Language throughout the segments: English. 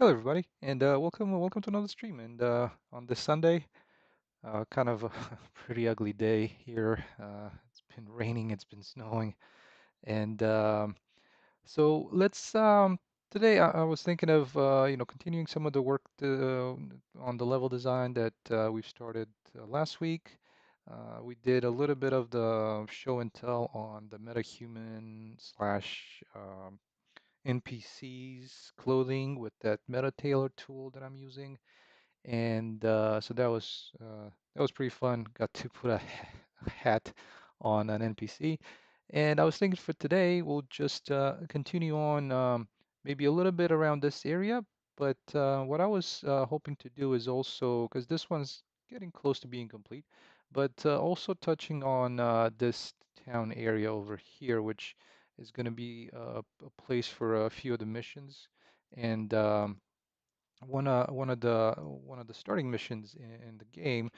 Hello, everybody, and welcome to another stream. And on this Sunday, kind of a pretty ugly day here. It's been raining, it's been snowing, and so let's today I was thinking of continuing some of the work on the level design that we've started last week. We did a little bit of the show and tell on the metahuman slash NPCs clothing with that meta tailor tool that I'm using. And so that was pretty fun. Got to put a hat on an NPC. And I was thinking for today we'll just continue on maybe a little bit around this area. But what I was hoping to do is also, because this one's getting close to being complete, but also touching on this town area over here, which is going to be a place for a few of the missions. And one of the starting missions in the game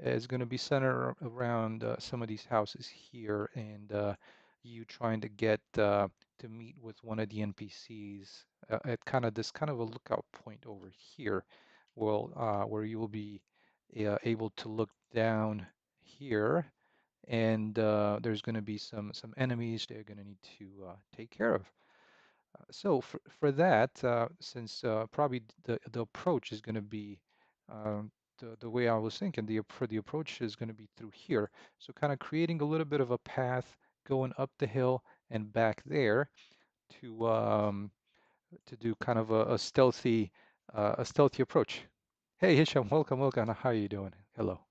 is going to be centered around some of these houses here, and you trying to get to meet with one of the NPCs at kind of this kind of a lookout point over here, well, where you will be able to look down here, and there's going to be some enemies they're going to need to take care of. So for that, since probably the approach is going to be the way I was thinking, for the approach is going to be through here. So kind of creating a little bit of a path going up the hill and back there to do kind of a stealthy approach. Hey Hisham, welcome. How are you doing? Hello.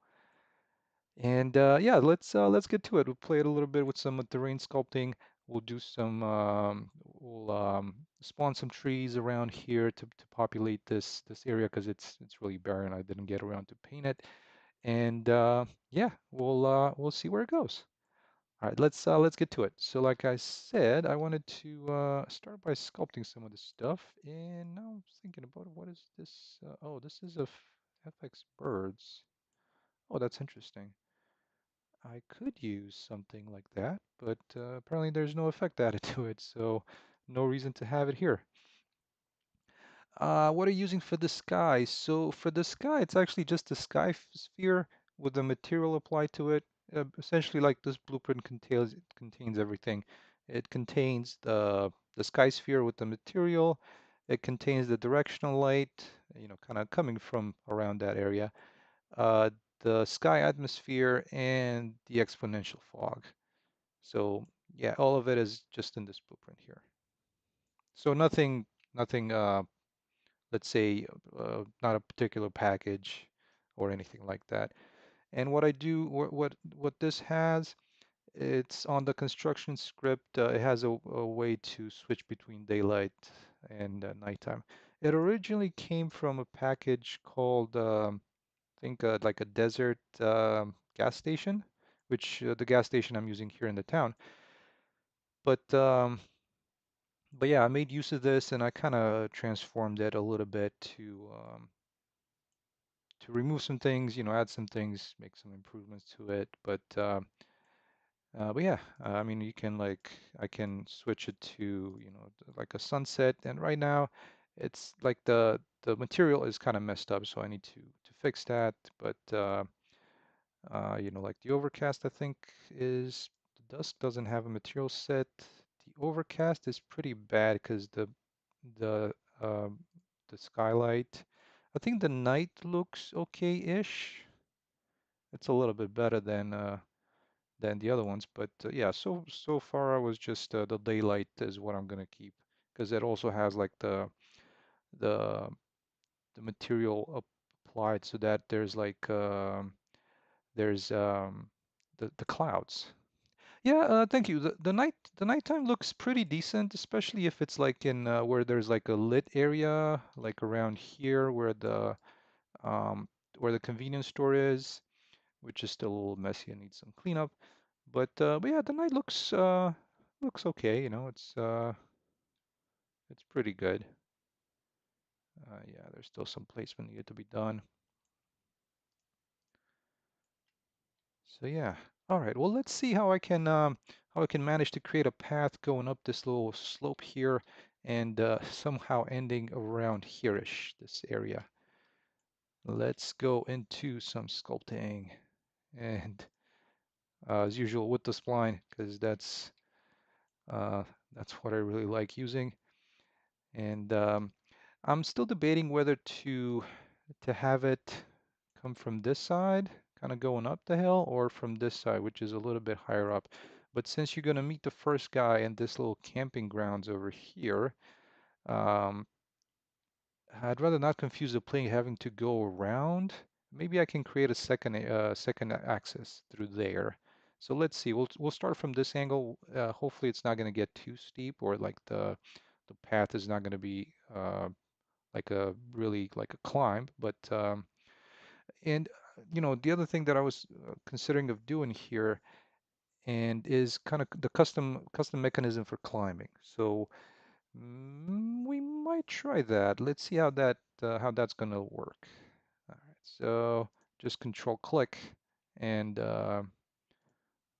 And yeah, let's get to it. We'll play it a little bit with some terrain sculpting. We'll do some we'll spawn some trees around here to populate this area because it's really barren. I didn't get around to paint it. And yeah, we'll see where it goes. All right, let's get to it. So like I said, I wanted to start by sculpting some of this stuff. And now I'm thinking about what is this? Oh, this is a FX birds. Oh, that's interesting. I could use something like that, but apparently there's no effect added to it, so no reason to have it here. What are you using for the sky? So for the sky, it's actually just a sky sphere with the material applied to it. Essentially, like this blueprint contains everything. It contains the sky sphere with the material. It contains the directional light, kind of coming from around that area. Uh, the sky atmosphere and the exponential fog. So yeah, all of it is just in this blueprint here. So nothing, let's say, not a particular package or anything like that. And what I do, what this has, it's on the construction script. It has a way to switch between daylight and nighttime. It originally came from a package called, I think, like a desert gas station, which the gas station I'm using here in the town. But yeah, I made use of this and I kind of transformed it a little bit to remove some things, add some things, make some improvements to it. But yeah, I mean, I can switch it to, like a sunset. And right now, it's like the material is kind of messed up, so I need to fix that. But like the overcast, I think is the dusk doesn't have a material set. The overcast is pretty bad because the um, the skylight. I think the night looks okay-ish. It's a little bit better than the other ones, but yeah. So far, I was just the daylight is what I'm gonna keep because it also has like the the material applied so that there's the clouds. Yeah, thank you. The nighttime looks pretty decent, especially if it's like in where there's like a lit area, like around here um where the convenience store is, which is still a little messy and needs some cleanup. But yeah, the night looks okay, it's pretty good. Yeah, there's still some placement needed to be done. So yeah. All right. Well, let's see how I can manage to create a path going up this little slope here. and somehow ending around here-ish, this area. Let's go into some sculpting and as usual with the spline because uh, that's what I really like using. And I'm still debating whether to have it come from this side, kind of going up the hill, or from this side, which is a little bit higher up. But since you're going to meet the first guy in this little camping grounds over here, um, I'd rather not confuse the plane having to go around. Maybe I can create a second axis through there. So let's see. We'll start from this angle. Hopefully, it's not going to get too steep, or like the path is not going to be like a really like a climb. But and you know the other thing that I was considering of doing here and is kind of the custom mechanism for climbing. So we might try that. Let's see how that's gonna work. All right, so just control click and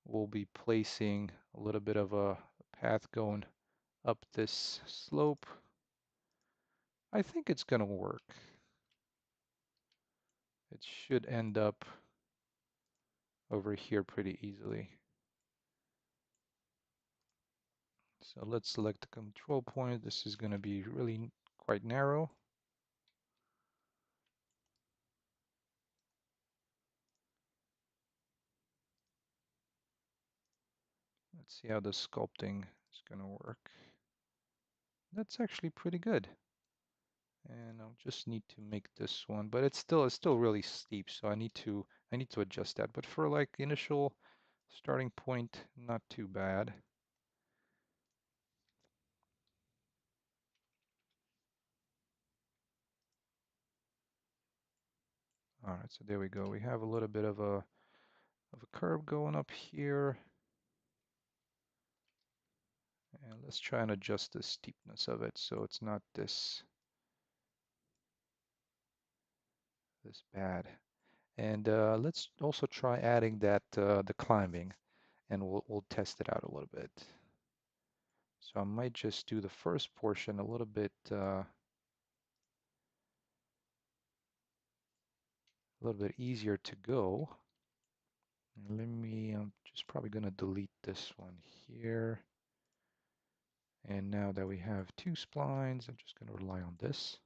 we'll be placing a little bit of a path going up this slope. I think it's gonna work. It should end up over here pretty easily. So let's select the control point. This is going to be really quite narrow. Let's see how the sculpting is going to work. That's actually pretty good. And I'll just need to make this one, but it's still really steep, so I need to adjust that. But for like initial starting point, not too bad. All right, so there we go. We have a little bit of a curve going up here. And let's try and adjust the steepness of it so it's not this bad. And let's also try adding that the climbing, and we'll test it out a little bit. So I might just do the first portion a little bit easier to go. Let me, I'm just probably going to delete this one here. And now that we have two splines, I'm just going to rely on this.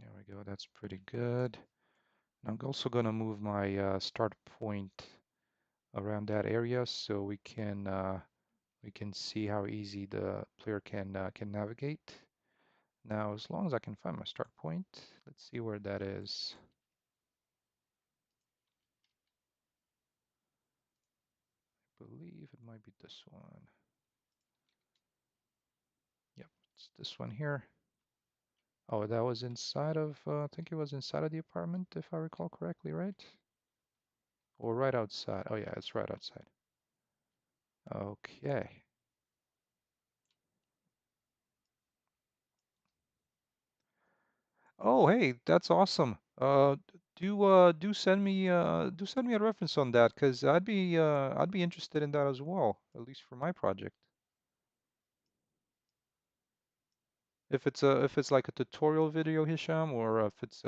There we go. That's pretty good. I'm also going to move my start point around that area so we can see how easy the player can navigate. Now, as long as I can find my start point, let's see where that is. I believe it might be this one. Yep, it's this one here. Oh, that was inside of, I think it was inside of the apartment, if I recall correctly, right? Or right outside. Oh yeah, it's right outside. Okay. Oh, hey, that's awesome. Do send me a reference on that, because I'd be interested in that as well, at least for my project. If it's like a tutorial video, Hisham, or if it's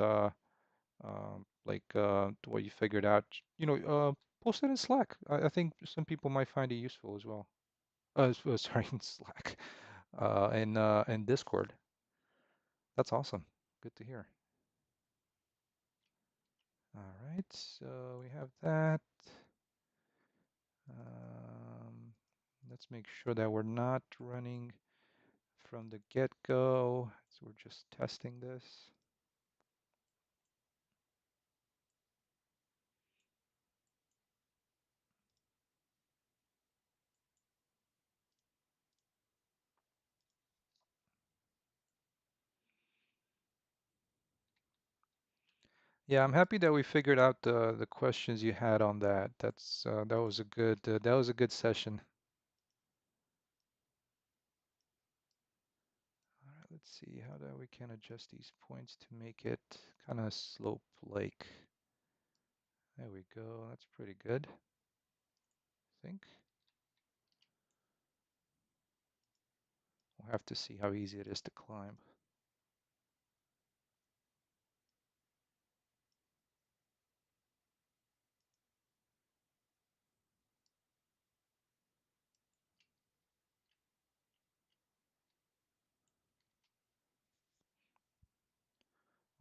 like what you figured out, post it in Slack. I think some people might find it useful as well. Sorry, in Slack, and Discord. That's awesome. Good to hear. All right, so we have that. Um, let's make sure that we're not running from the get-go. So we're just testing this. Yeah, I'm happy that we figured out the questions you had on that. That was a good session. All right, let's see how that we can adjust these points to make it kind of slope-like. There we go. That's pretty good, I think. We'll have to see how easy it is to climb.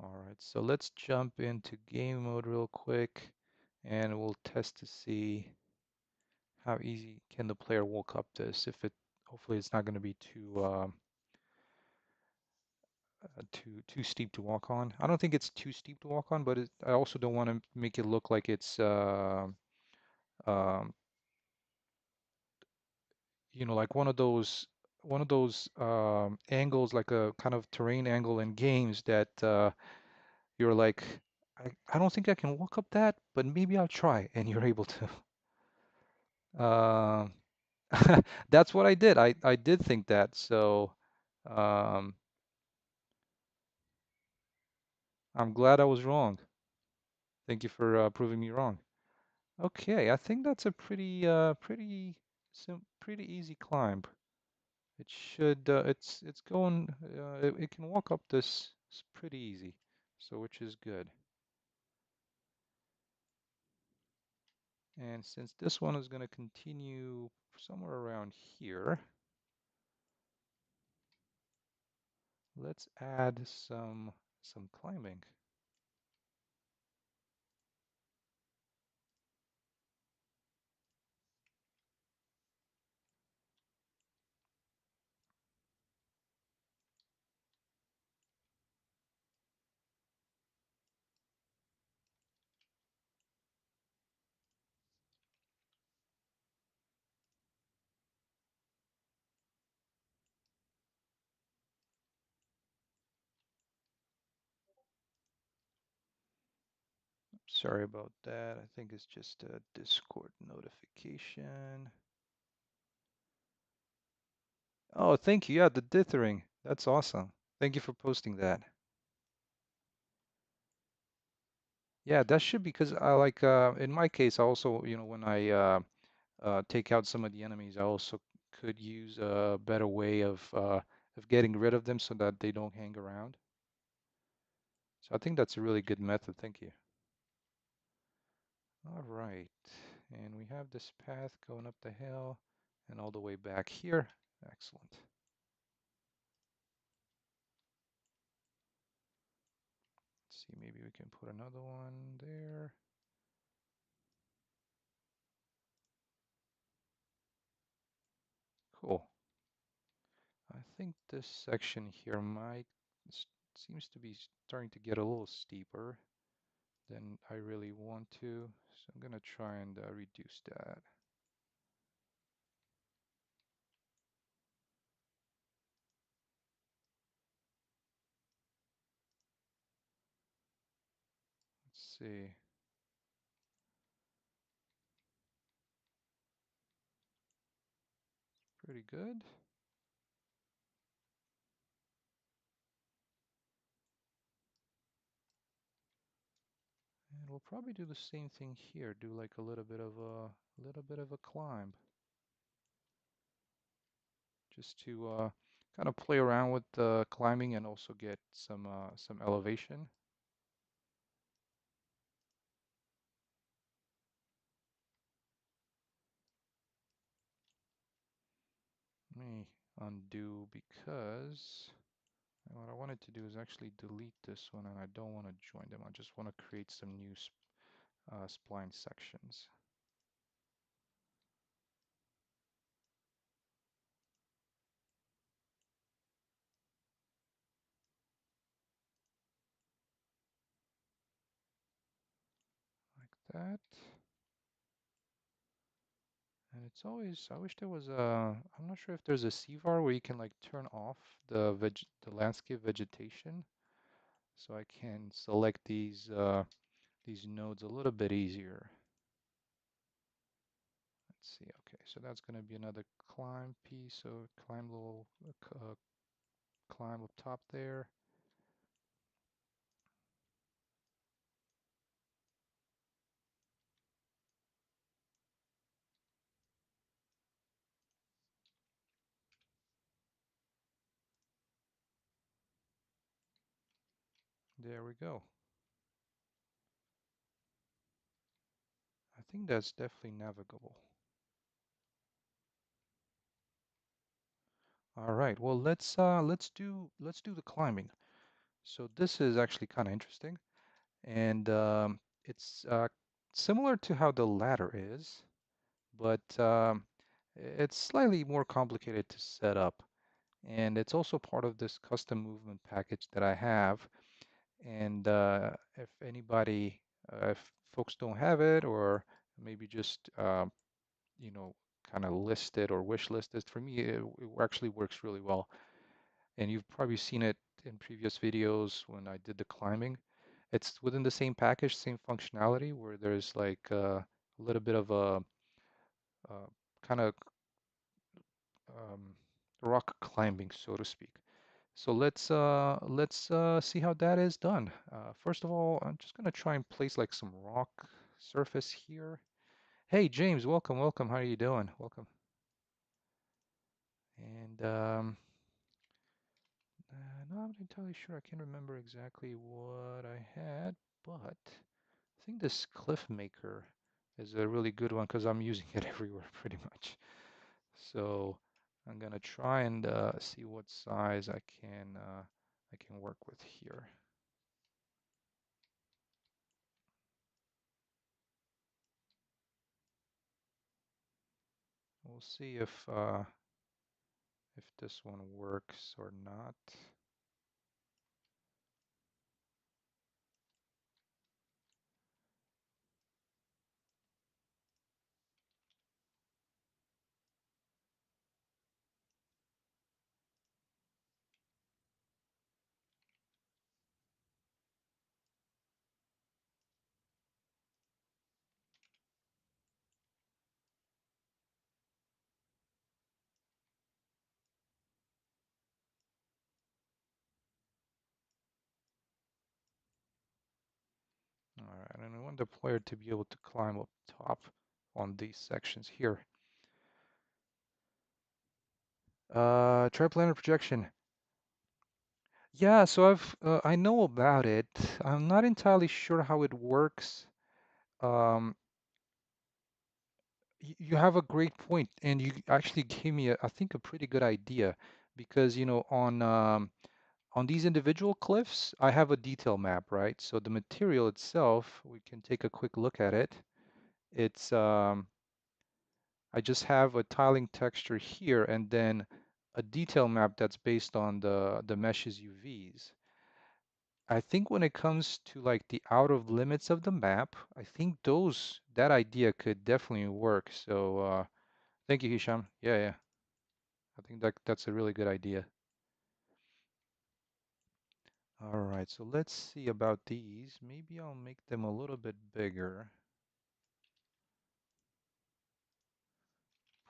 All right, so let's jump into game mode real quick and we'll test to see how easy can the player walk up this. Hopefully it's not going to be too steep to walk on. I don't think it's too steep to walk on, but I also don't want to make it look like it's um, like one of those angles, like a kind of terrain angle in games that you're like, I don't think I can walk up that, but maybe I'll try, and you're able to. Um, that's what I did. I did think that. So um, I'm glad I was wrong. Thank you for proving me wrong. Okay, I think that's a pretty easy climb. It's going, it can walk up this pretty easy, so which is good. And since this one is going to continue somewhere around here, let's add some climbing. Sorry about that. I think it's just a Discord notification. Oh, thank you. Yeah, the dithering. That's awesome. Thank you for posting that. Yeah, that should be because I like in my case I also, when I take out some of the enemies, I also could use a better way of getting rid of them so that they don't hang around. So I think that's a really good method. Thank you. All right. And we have this path going up the hill and all the way back here. Excellent. Let's see, maybe we can put another one there. Cool. I think this section here seems to be starting to get a little steeper than I really want to. So I'm gonna try and reduce that. Let's see. Pretty good. And we'll probably do the same thing here. Do like a little bit of a climb, just to kind of play around with the climbing and also get some elevation. Let me undo because what I wanted to do is actually delete this one, and I don't want to join them. I just want to create some new spline sections. Like that. And it's always, I wish there was I'm not sure if there's a CVAR where you can like turn off the landscape vegetation. so I can select these nodes a little bit easier. Let's see. Okay, so that's going to be another climb piece. So climb up top there. There we go. I think that's definitely navigable. All right. Well, let's do the climbing. So this is actually kind of interesting, and it's similar to how the ladder is, but it's slightly more complicated to set up. And it's also part of this custom movement package that I have. And if folks don't have it, or maybe just you know, kind of list it or wish list it, for me, it actually works really well. And you've probably seen it in previous videos when I did the climbing. It's within the same package, same functionality, where there's like a little bit of a kind of um, rock climbing, so to speak. So let's see how that is done. First of all, I'm just gonna try and place like some rock surface here. Hey James, welcome, welcome. How are you doing? Welcome. And no, I'm not entirely sure. I can't remember exactly what I had, but I think this cliff maker is a really good one because I'm using it everywhere pretty much. So I'm gonna try and see what size I can work with here. We'll see if this one works or not. All right, and I want the player to be able to climb up top on these sections here. Triplanar projection. Yeah, so I know about it. I'm not entirely sure how it works. Um, you have a great point, and you actually gave me, I think, a pretty good idea because, on these individual cliffs, I have a detail map, right? So the material itself, we can take a quick look at it. It's I just have a tiling texture here and then a detail map that's based on the mesh's UVs. I think when it comes to like the outer limits of the map, I think that idea could definitely work. So thank you, Hisham. Yeah, yeah. I think that's a really good idea. All right, so let's see about these. Maybe I'll make them a little bit bigger.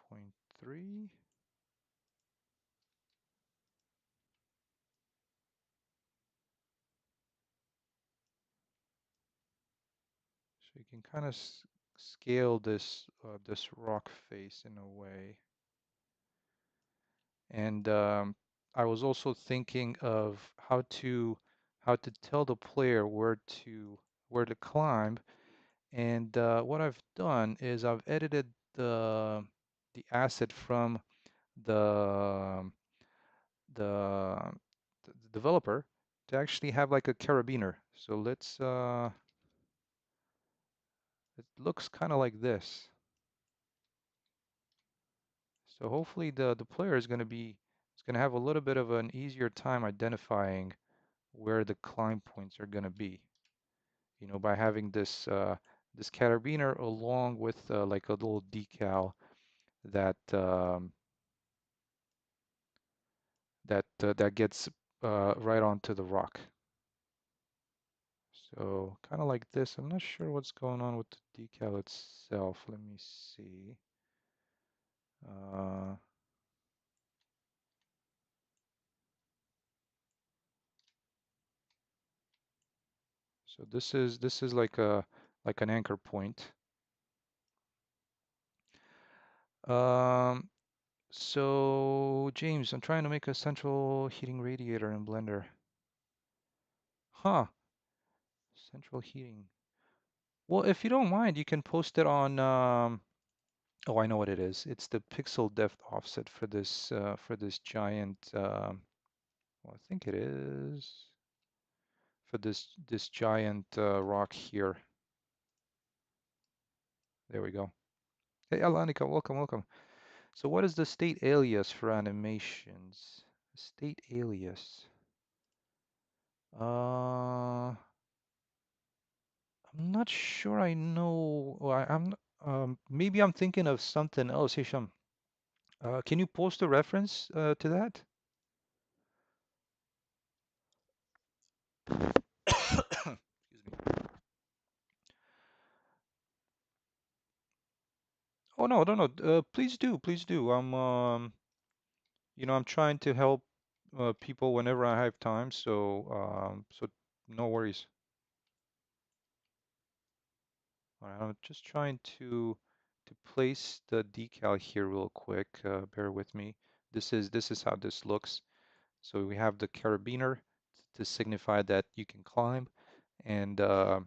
0.3. So you can kind of scale this rock face in a way. And I was also thinking of how to tell the player where to climb. And what I've done is I've edited the asset from the the, the developer to actually have like a carabiner. So it looks kind of like this. So hopefully the player is going to have a little bit of an easier time identifying where the climb points are going to be, by having this carabiner along with like a little decal that that gets right onto the rock. So kind of like this. I'm not sure what's going on with the decal itself. Let me see. Uh, so this is like an anchor point. Um, so James, I'm trying to make a central heating radiator in Blender. Huh, central heating. Well, if you don't mind, you can post it on oh, I know what it is. It's the pixel depth offset for this giant well, I think it is for this giant rock here. There we go. Hey, Alanika, welcome, welcome. So what is the state alias for animations? State alias. I'm not sure I know. Well, I'm maybe I'm thinking of something else. Hisham, can you post a reference to that? Excuse me. Oh no, no, no. Please do, please do. I'm trying to help people whenever I have time, so no worries. All right, I'm just trying to place the decal here real quick. Bear with me. This is how this looks. So we have the carabiner to signify that you can climb, and the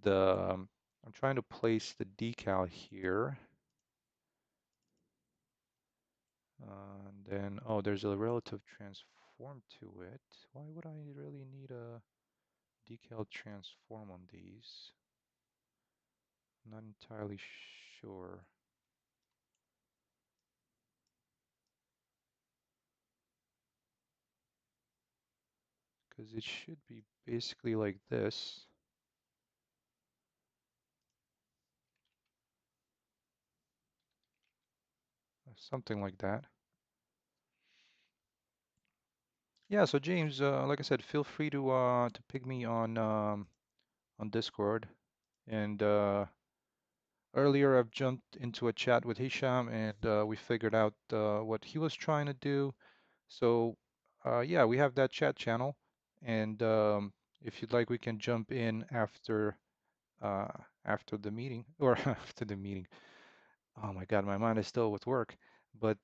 I'm trying to place the decal here. And then, oh, there's a relative transform to it. Why would I really need a decal transform on these? I'm not entirely sure. Because it should be basically like this, something like that. Yeah, so James, like I said, feel free to ping me on Discord. And earlier I've jumped into a chat with Hisham, and we figured out what he was trying to do. So yeah, we have that chat channel, and if you'd like, we can jump in uh, after the meeting or after the meeting. Oh my God, my mind is still with work. But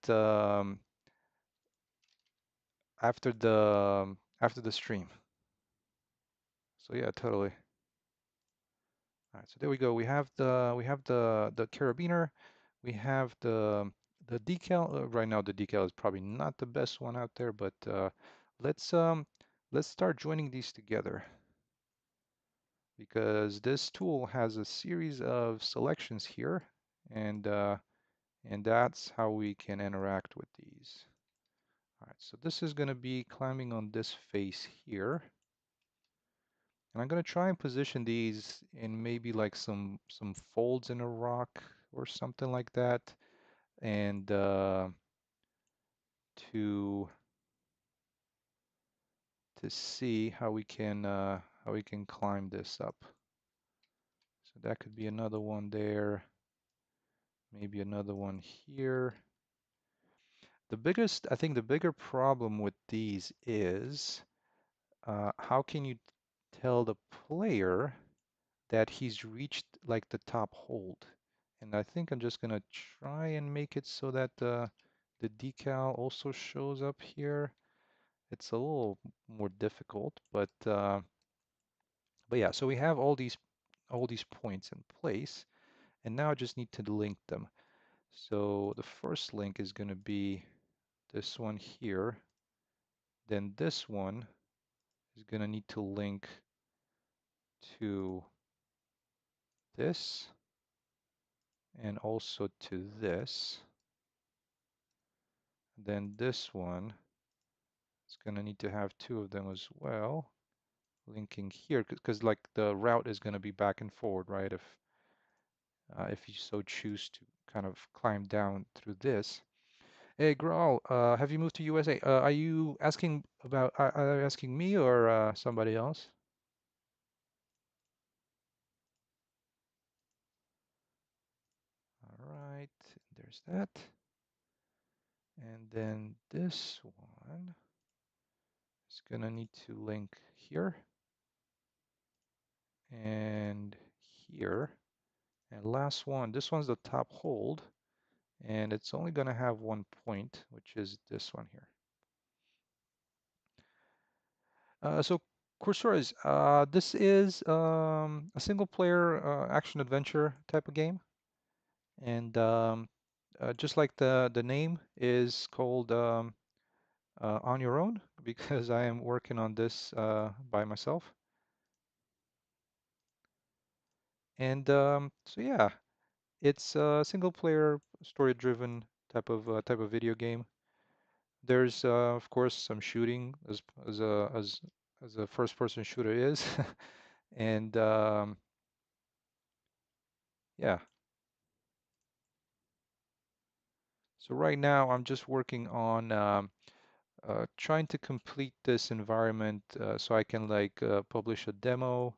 after the stream. So yeah, totally. All right, so there we go. We have the carabiner. We have the decal. Right now, the decal is probably not the best one out there, but let's um let's start joining these together because this tool has a series of selections here, and uh, and that's how we can interact with these. All right, so this is going to be climbing on this face here. And I'm going to try and position these in maybe like some folds in a rock or something like that, and to to see how we can climb this up. So that could be another one there, maybe another one here. I think the bigger problem with these is how can you tell the player that he's reached like the top hold? And I think I'm just gonna try and make it so that the decal also shows up here. It's a little more difficult, but yeah, so we have all these points in place, and now I just need to link them. So the first link is gonna be this one here. Then this one is gonna need to link to this and also to this. Then this one is gonna need to have two of them as well, linking here, because like the route is gonna be back and forward, right? If you so choose to kind of climb down through this. Hey, Graal, have you moved to USA? Are you asking me or somebody else? there's that. And then this one is gonna need to link here and here. And last one, this one's the top hold, and it's only gonna have one point, which is this one here. So Cursores, this is a single player action adventure type of game. And just like the name is called On Your Own, because I am working on this by myself. And so yeah, it's a single player story driven type of video game. There's of course some shooting as a first person shooter is. And yeah, so right now I'm just working on trying to complete this environment so I can like publish a demo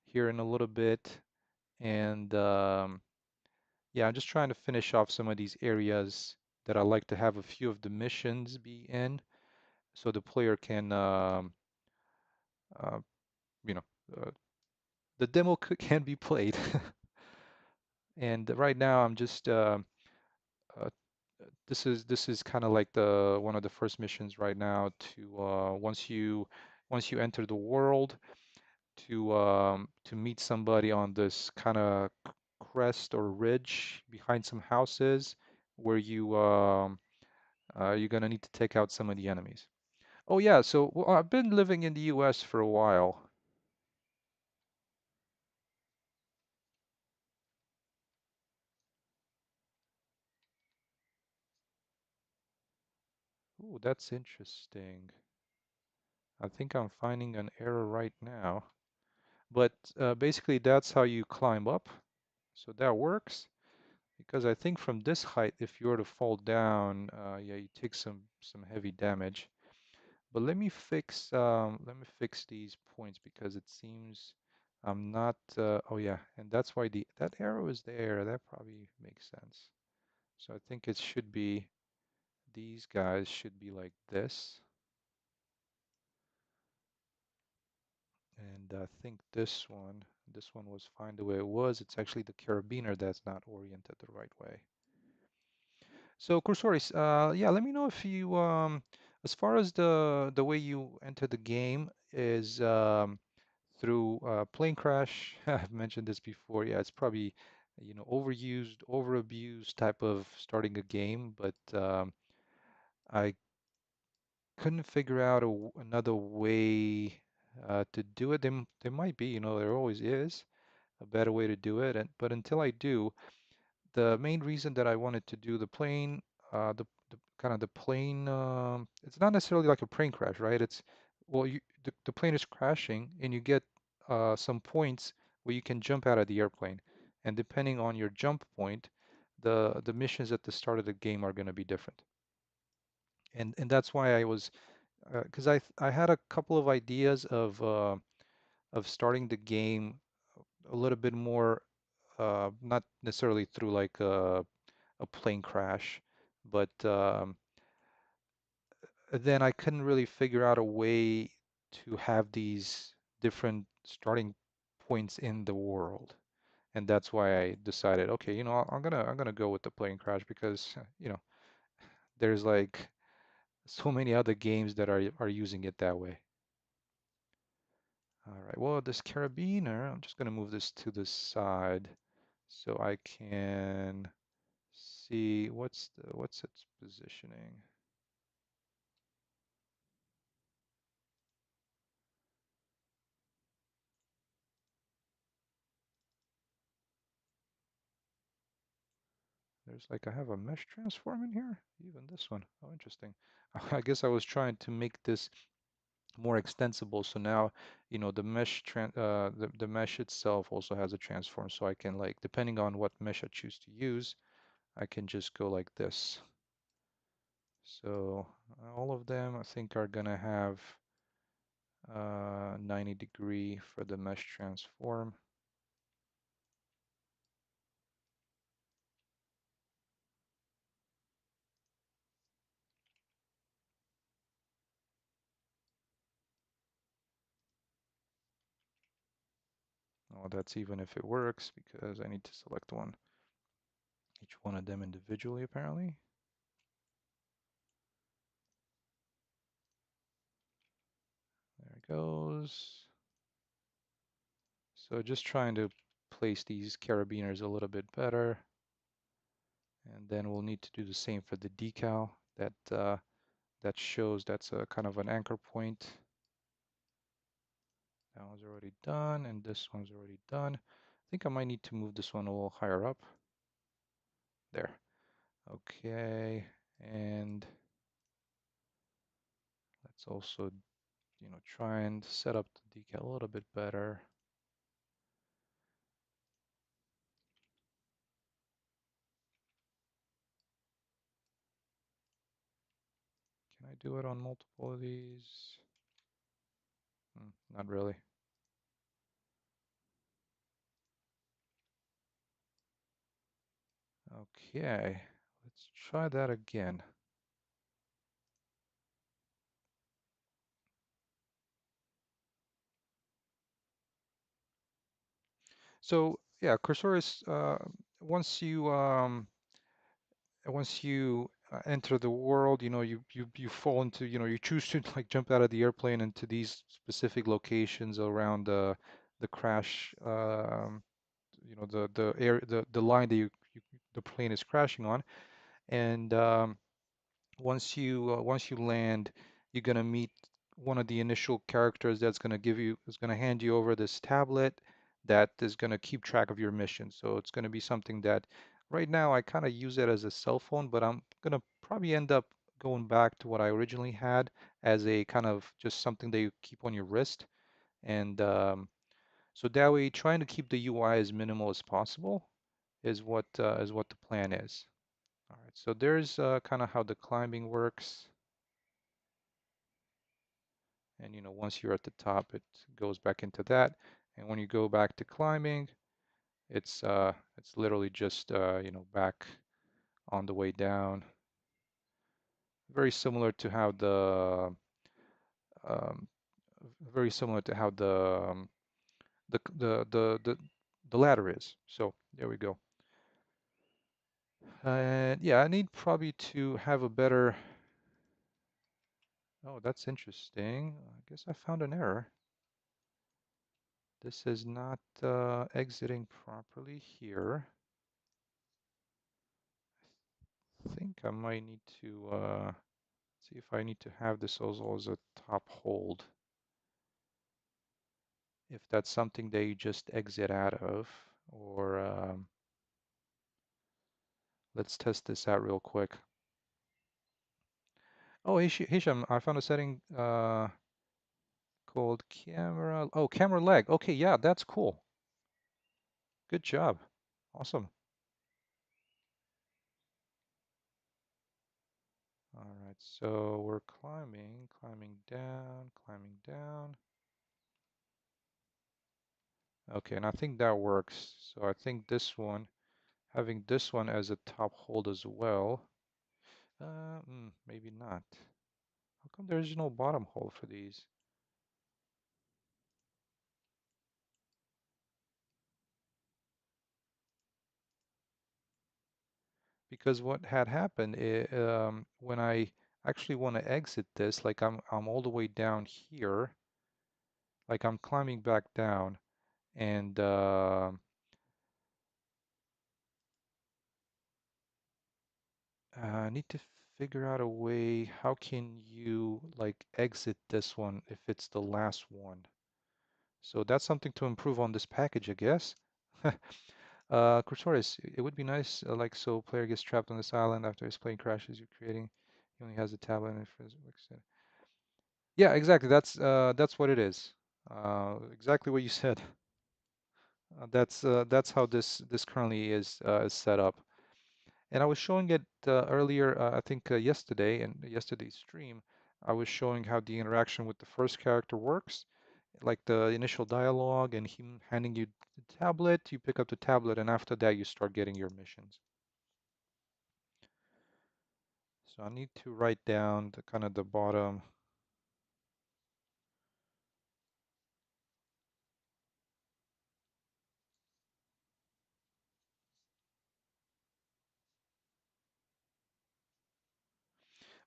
here in a little bit. And yeah, I'm just trying to finish off some of these areas that I like to have a few of the missions be in so the player can, uh, you know, uh, the demo can be played. And right now I'm just, uh, this is kind of like the one of the first missions right now to once you enter the world to meet somebody on this kind of crest or ridge behind some houses where you're gonna need to take out some of the enemies. Oh yeah, so well, I've been living in the US for a while. Ooh, that's interesting. I think I'm finding an error right now. But basically that's how you climb up. So that works because I think from this height, if you were to fall down, yeah, you take some heavy damage. But let me fix these points because it seems I'm not oh yeah, and that's why the that arrow is there. That probably makes sense. So I think it should be these guys should be like this. And I think this one was fine the way it was. It's actually the carabiner that's not oriented the right way. So Cursoris, yeah, let me know if you as far as the way you enter the game is through plane crash. I've mentioned this before. Yeah, it's probably, you know, overused, overabused type of starting a game, but I couldn't figure out another way to do it. There might be, you know, there always is a better way to do it. And but until I do, the main reason that I wanted to do the plane, the kind of the plane, it's not necessarily like a plane crash, right? It's well, the plane is crashing, and you get some points where you can jump out of the airplane, and depending on your jump point, the missions at the start of the game are going to be different. And that's why I was because I had a couple of ideas of starting the game a little bit more, not necessarily through like a plane crash, but then I couldn't really figure out a way to have these different starting points in the world. And that's why I decided, okay, you know, I'm gonna go with the plane crash because, you know, there's like so many other games that are using it that way. All right, well, this carabiner, I'm just gonna move this to the side so I can see what's its positioning. There's like I have a mesh transform in here, even this one. Oh, interesting. I guess I was trying to make this more extensible. So now, you know, the mesh itself also has a transform. So I can like, depending on what mesh I choose to use, I can just go like this. So all of them I think are gonna have 90-degree for the mesh transform. Well, that's even if it works because I need to select one, each one of them individually apparently. There it goes. So just trying to place these carabiners a little bit better. And then we'll need to do the same for the decal. That shows that's a kind of an anchor point. That one's already done, and this one's already done. I think I might need to move this one a little higher up. There. Okay, and let's also, try and set up the decal a little bit better. Can I do it on multiple of these? Not really. Okay, let's try that again. So yeah, cursor is once you enter the world, you fall into, you choose to like jump out of the airplane into these specific locations around the crash, the line that the plane is crashing on, and once you land, you're gonna meet one of the initial characters that's gonna is gonna hand you over this tablet that is gonna keep track of your mission. So it's gonna be something that right now I kind of use it as a cell phone, but I'm gonna probably end up going back to what I originally had as a kind of just something that you keep on your wrist. And so that way, trying to keep the UI as minimal as possible is what the plan is. All right, so there's kind of how the climbing works. And once you're at the top, it goes back into that. And when you go back to climbing, it's literally just back on the way down. Very similar to how um, very similar to how the ladder is. So there we go. And yeah, I need probably to have a better. Oh, that's interesting. I guess I found an error. This is not exiting properly here. I think I might need to see if I need to have this also as a top hold. If that's something that you just exit out of, or let's test this out real quick. Oh, Hisham, I found a setting called camera. Oh, camera lag. Okay, yeah, that's cool. Good job. Awesome. All right, so we're climbing down, climbing down. Okay, and I think that works. So I think this one, having this one as a top hold as well. Maybe not. How come there's no bottom hold for these? Because what had happened when I actually want to exit this, like I'm all the way down here, like I'm climbing back down, and I need to figure out a way. How can you like exit this one if it's the last one? So that's something to improve on this package, I guess. Curtoris, it would be nice, like, so player gets trapped on this island after his plane crashes. You're creating. He only has a tablet and yeah, exactly. That's what it is. Exactly what you said. That's how this currently is set up. And I was showing it earlier, I think yesterday in yesterday's stream. I was showing how the interaction with the first character works, like the initial dialogue and him handing you the tablet. You pick up the tablet, and after that, you start getting your missions. So I need to write down the kind of the bottom.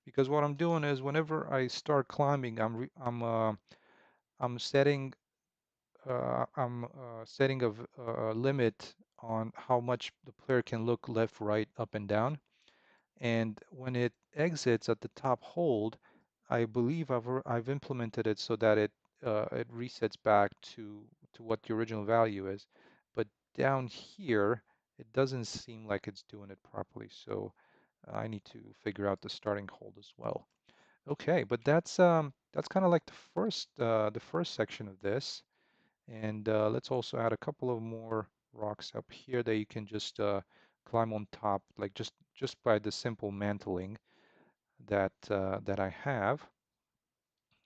Because what I'm doing is whenever I start climbing, I'm setting setting a limit on how much the player can look left, right, up, and down. And when it exits at the top hold, I believe I've implemented it so that it resets back to what the original value is. But down here, it doesn't seem like it's doing it properly. So I need to figure out the starting hold as well. Okay, but that's kind of like the first section of this. And let's also add a couple of more rocks up here that you can just climb on top, like just by the simple mantling that I have.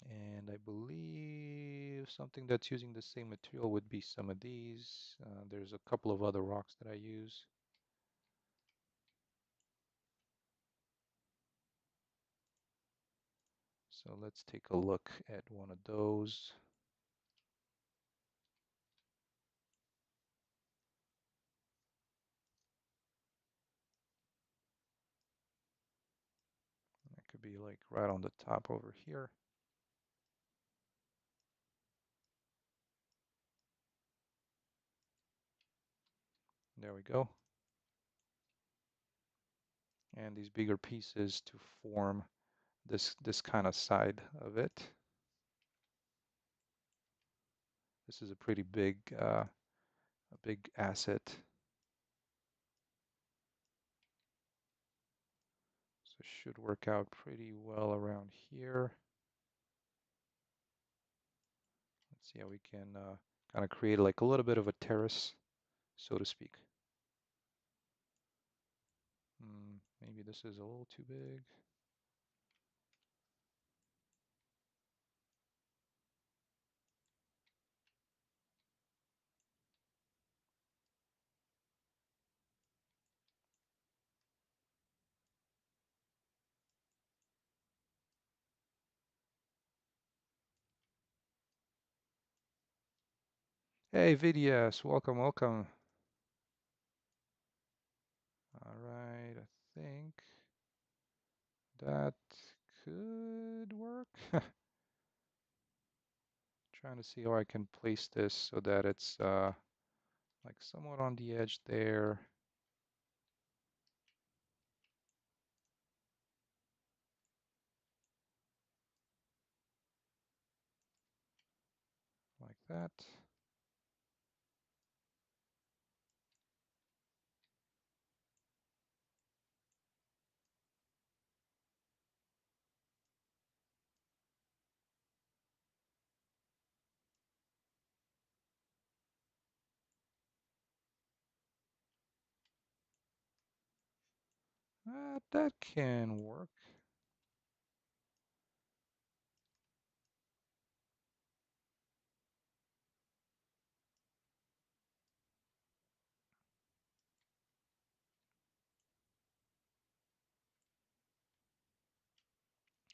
And I believe something that's using the same material would be some of these. There's a couple of other rocks that I use. So let's take a look at one of those. That could be like right on the top over here. There we go. And these bigger pieces to form this kind of side of it. This is a pretty big asset. So it should work out pretty well around here. Let's see how we can kind of create like a little bit of a terrace, so to speak. Maybe this is a little too big. Hey, Vidias, welcome, welcome. All right, I think that could work. Trying to see how I can place this so that it's like somewhat on the edge there, like that. That can work.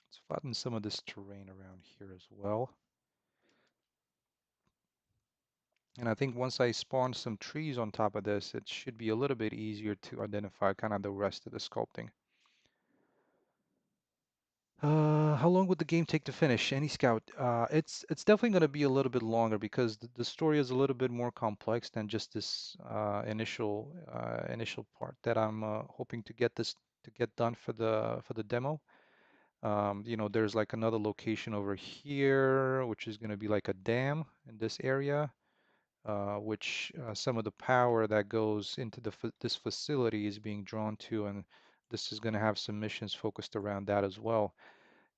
Let's flatten some of this terrain around here as well. And I think once I spawn some trees on top of this, it should be a little bit easier to identify kind of the rest of the sculpting. How long would the game take to finish? Any scout? It's definitely going to be a little bit longer because the story is a little bit more complex than just this initial part that I'm hoping to get done for the demo. You know, there's like another location over here, which is going to be like a dam in this area, which some of the power that goes into this facility is being drawn to, and this is going to have some missions focused around that as well.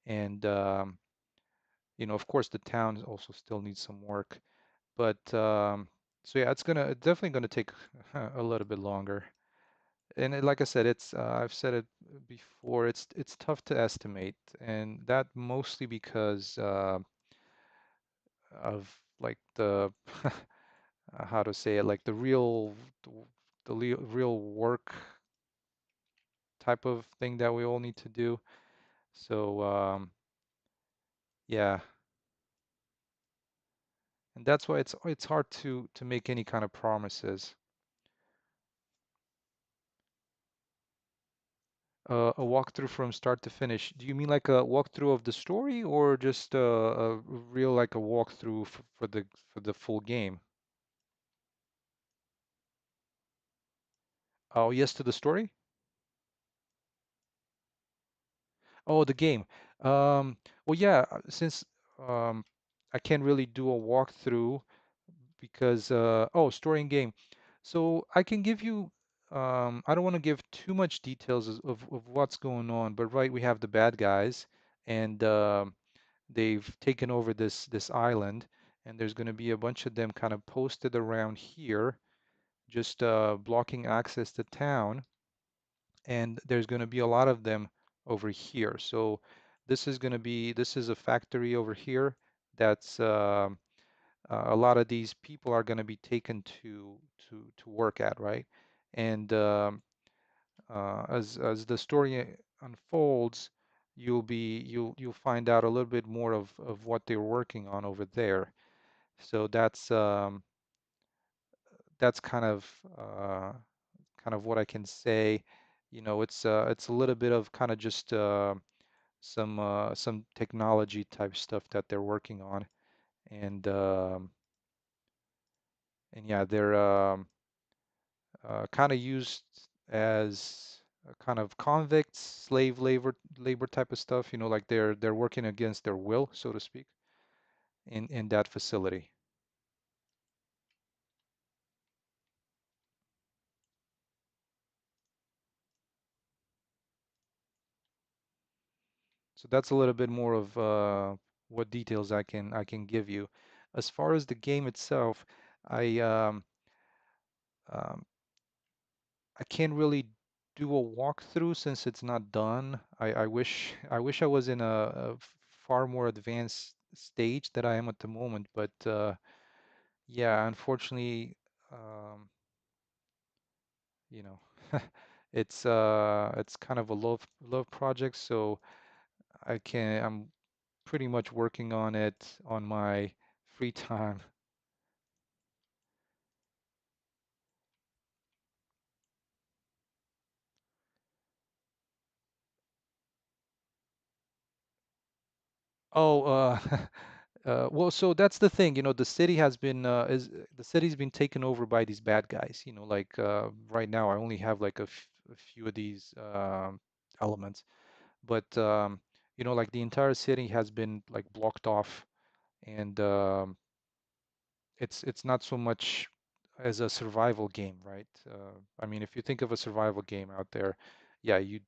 And you know, of course, the town also still needs some work, but so yeah, it's definitely gonna take a little bit longer. And like I said, it's I've said it before, it's tough to estimate, and that mostly because of like the how to say it, like the real work type of thing that we all need to do. So yeah, and that's why it's hard to make any kind of promises. A walkthrough from start to finish. Do you mean like a walkthrough of the story or just a real like a walkthrough for the full game? Oh, yes to the story? Oh, the game. Well, yeah, since um, I can't really do a walkthrough because oh, story and game. So I can give you I don't want to give too much details of what's going on, but right, we have the bad guys and they've taken over this island and there's going to be a bunch of them kind of posted around here just blocking access to town and there's going to be a lot of them over here. So this is a factory over here that's a lot of these people are going to be taken to work at, right? And as the story unfolds, you'll find out a little bit more of what they're working on over there. So that's uh, kind of what I can say. You know, it's a little bit of kind of just some technology type stuff that they're working on, and yeah, they're kind of used as a kind of convicts, slave labor type of stuff. You know, like they're working against their will, so to speak, in that facility. So that's a little bit more of what details I can give you. As far as the game itself, I um, I can't really do a walkthrough since it's not done. I wish I was in a far more advanced stage that I am at the moment, but yeah, unfortunately, um, you know, it's kind of a love project, so I'm pretty much working on it on my free time. Oh, well, so that's the thing, you know, the city's been taken over by these bad guys, you know, like right now I only have like a few of these elements, but you know, like the entire city has been like blocked off, and it's not so much as a survival game, right? I mean, if you think of a survival game out there, yeah, you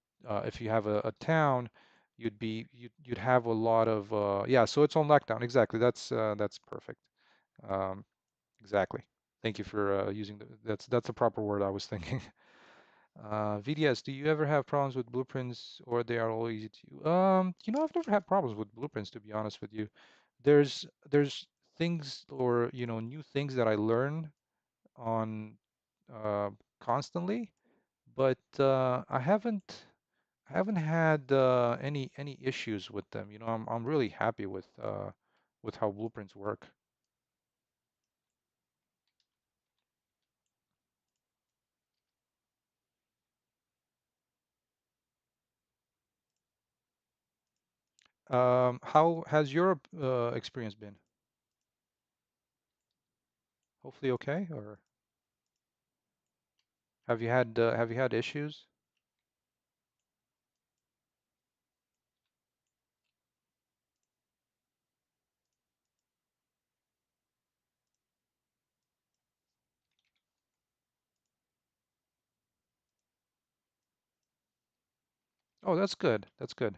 if you have a town, you'd have a lot of yeah. So it's on lockdown. Exactly. That's perfect. Um, exactly. Thank you for using that's the proper word I was thinking. VDS, do you ever have problems with blueprints or they are all easy to use? You know, I've never had problems with blueprints, to be honest with you. There's things or, you know, new things that I learn on uh, constantly, but I haven't had any issues with them. You know, I'm really happy with how blueprints work. How has your experience been? Hopefully okay, or have you had issues? Oh, that's good. That's good.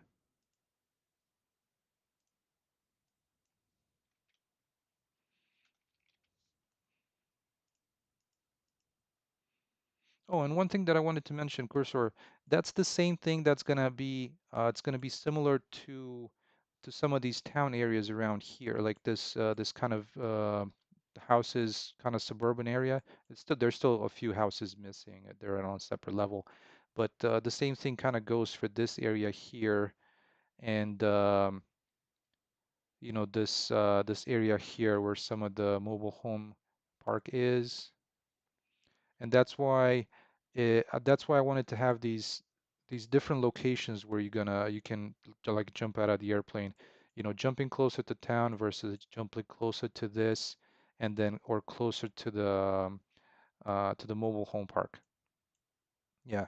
Oh, and one thing that I wanted to mention, Cursor, that's the same thing that's gonna be it's gonna be similar to some of these town areas around here, like this kind of houses, kind of suburban area. There's still a few houses missing. They're on a separate level, but the same thing kind of goes for this area here, and you know this area here where some of the mobile home park is, and that's why I wanted to have these different locations where you can like jump out of the airplane. You know, jumping closer to town versus jumping closer to this, and then or closer to the mobile home park. Yeah.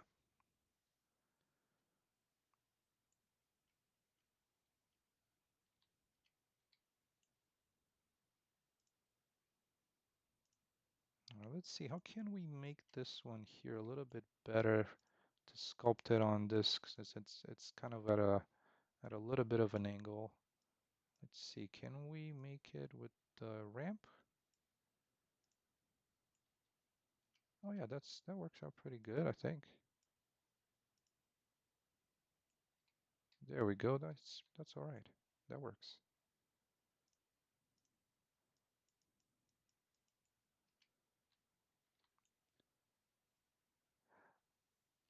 Let's see. How can we make this one here a little bit better to sculpt it on this since it's kind of at a little bit of an angle. Let's see. Can we make it with the ramp? Oh yeah, that works out pretty good, I think. There we go. That's all right. That works.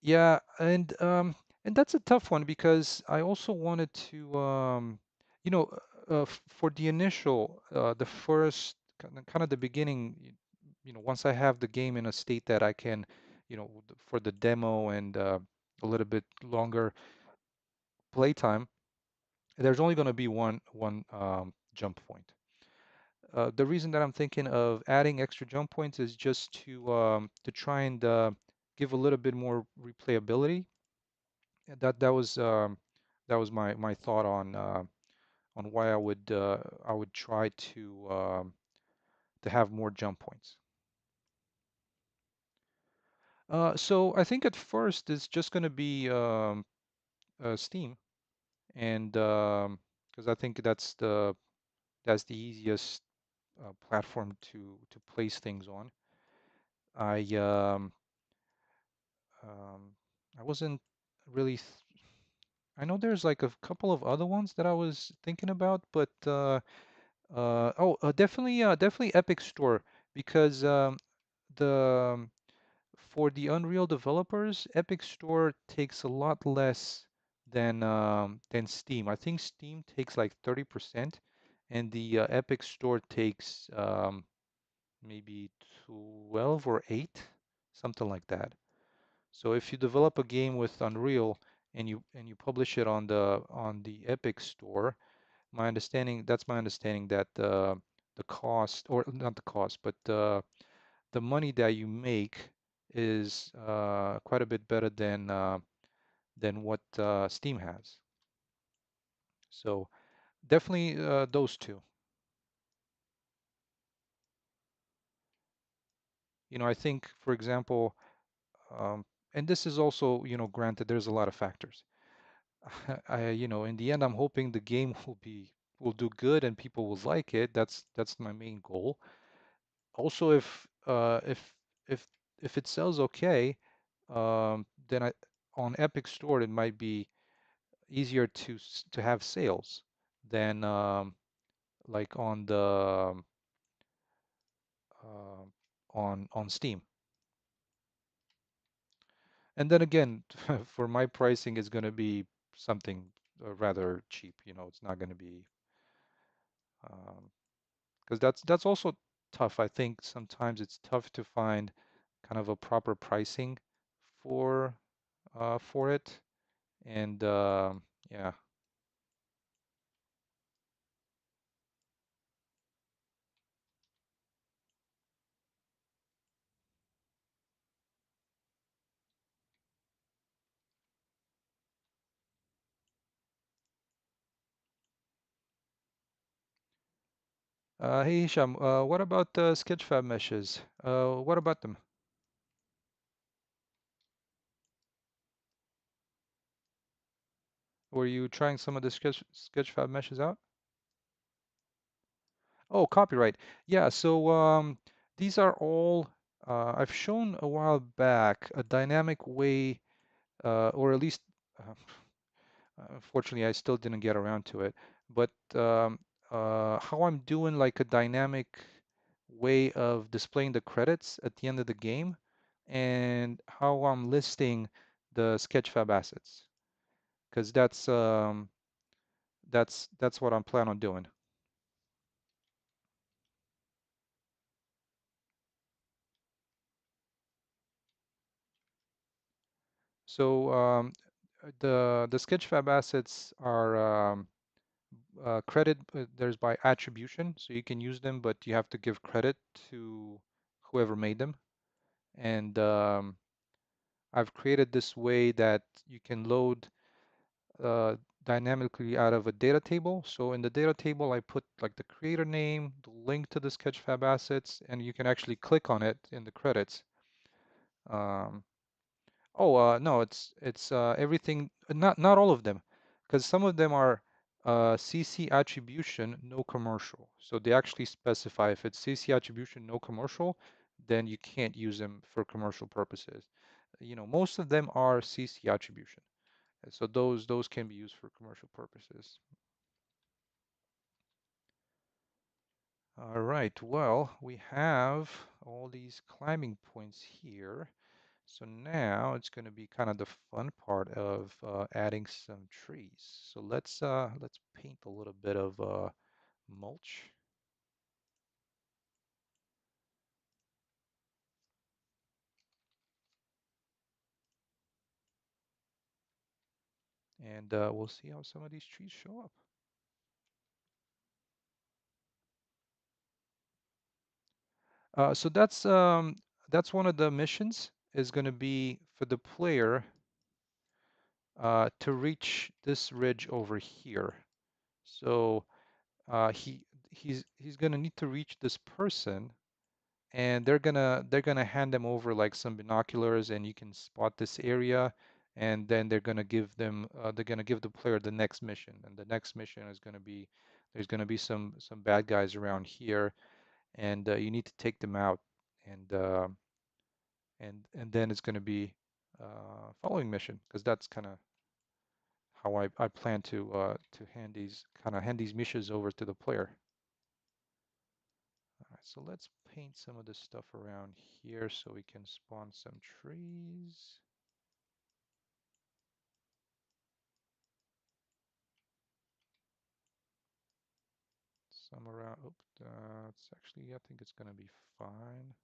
Yeah, and that's a tough one because I also wanted to you know for the initial the first kind of the beginning you know once I have the game in a state that I can you know for the demo and a little bit longer playtime, there's only going to be one jump point. The reason that I'm thinking of adding extra jump points is just to try and give a little bit more replayability. And that was my thought on why I would try to have more jump points. So I think at first it's just going to be Steam, and because I think that's the easiest platform to place things on. I um, I wasn't really. I know there's like a couple of other ones that I was thinking about, but definitely Epic Store because the for the Unreal developers, Epic Store takes a lot less than Steam. I think Steam takes like 30%, and the Epic Store takes maybe 12 or 8, something like that. So if you develop a game with Unreal and you publish it on the Epic Store, that's my understanding that the cost or not the cost, but the money that you make is quite a bit better than what Steam has. So definitely those two. You know, I think, for example, and this is also, you know, granted, there's a lot of factors. You know, in the end, I'm hoping the game will do good and people will like it. That's my main goal. Also, if if it sells okay, then on Epic Store it might be easier to have sales than like on the on Steam. And then again, for my pricing is going to be something rather cheap. You know, it's not going to be because that's also tough. I think sometimes it's tough to find kind of a proper pricing for for it. And yeah. Hey Hisham, what about Sketchfab meshes? What about them? Were you trying some of the Sketchfab meshes out? Oh, copyright. Yeah, so these are all I've shown a while back a dynamic way, or at least uh, unfortunately I still didn't get around to it, but how I'm doing like a dynamic way of displaying the credits at the end of the game and how I'm listing the Sketchfab assets, because that's what I'm planning on doing. So the Sketchfab assets are credit. There's by attribution, so you can use them, but you have to give credit to whoever made them. And I've created this way that you can load uh, dynamically out of a data table. So in the data table, I put like the creator name, the link to the Sketchfab assets, and you can actually click on it in the credits. Um, no, it's everything. Not all of them, because some of them are CC attribution, no commercial. So they actually specify if it's CC attribution, no commercial, then you can't use them for commercial purposes. Most of them are CC attribution. So those can be used for commercial purposes. All right, well, we have all these climbing points here. So now it's going to be kind of the fun part of adding some trees. So let's paint a little bit of mulch, and we'll see how some of these trees show up. So that's one of the missions is going to be for the player to reach this ridge over here. So he's gonna need to reach this person, and they're gonna hand them over like some binoculars, and you can spot this area, and then they're gonna give the player the next mission, and the next mission is gonna be there's gonna be some bad guys around here, and you need to take them out, and and then it's gonna be following mission because that's kind of how I plan to hand these missions over to the player. All right, so let's paint some of this stuff around here so we can spawn some trees. Some around, oh, it's actually, I think it's gonna be fine.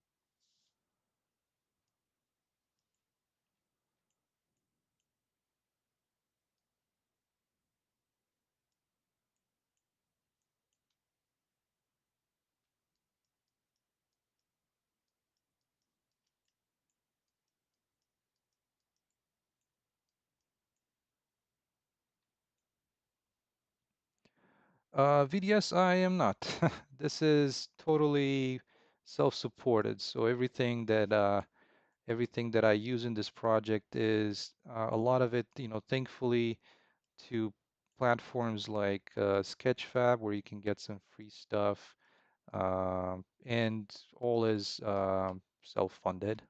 VDS, I am not. This is totally self-supported, so everything that I use in this project is a lot of it, thankfully to platforms like Sketchfab where you can get some free stuff, and all is self-funded.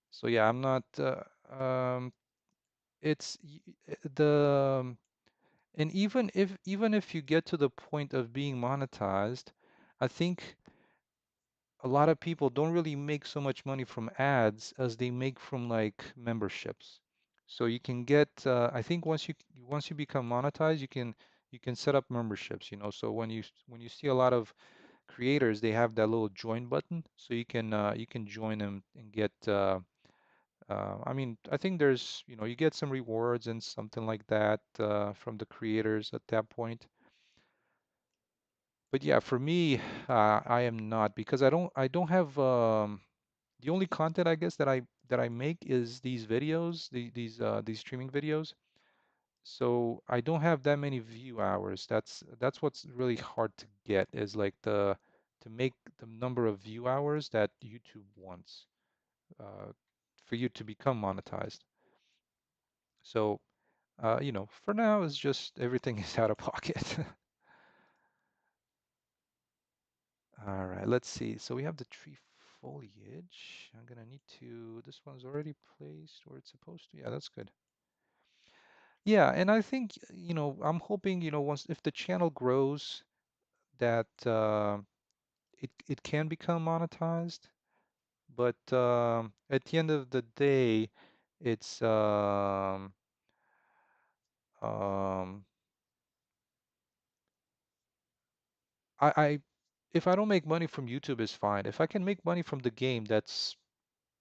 So yeah, I'm not. It's the and even if you get to the point of being monetized, I think a lot of people don't really make so much money from ads as they make from like memberships. So you can get, I think once you become monetized, you can set up memberships, So when you see a lot of creators, they have that little join button, so you can join them and get. I mean, I think you get some rewards and something like that from the creators at that point. But yeah, for me, I am not because I don't have the only content I guess that I make is these videos, these streaming videos. So I don't have that many view hours. That's what's really hard to get is like to make the number of view hours that YouTube wants uh, for you to become monetized. So for now it's just everything is out of pocket. All right, let's see. So we have the tree foliage. I'm gonna need to, this one's already placed where it's supposed to. Yeah, that's good. Yeah, and I think, I'm hoping, once if the channel grows that it can become monetized, but at the end of the day, it's um I if I don't make money from YouTube is fine. If I can make money from the game,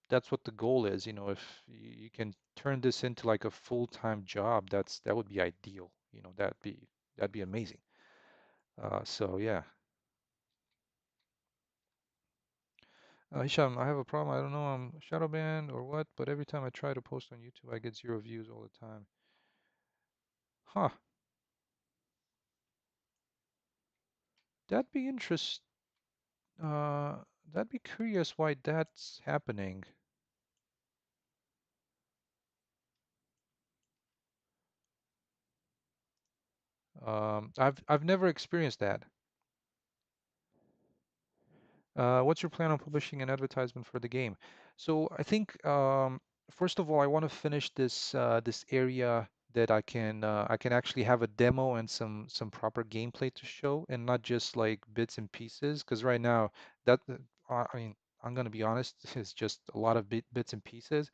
that's what the goal is. If you can turn this into like a full-time job, that would be ideal. That'd be amazing. So yeah. Hisham, I have a problem. I don't know I'm shadow banned or what, but every time I try to post on YouTube, I get 0 views all the time. Huh. That'd be interest. Uh, that'd be curious why that's happening. I've never experienced that. What's your plan on publishing an advertisement for the game? So I think first of all, I want to finish this area that I can actually have a demo and some proper gameplay to show, and not just like bits and pieces. Because right now that I mean I'm gonna be honest, it's just a lot of bits and pieces.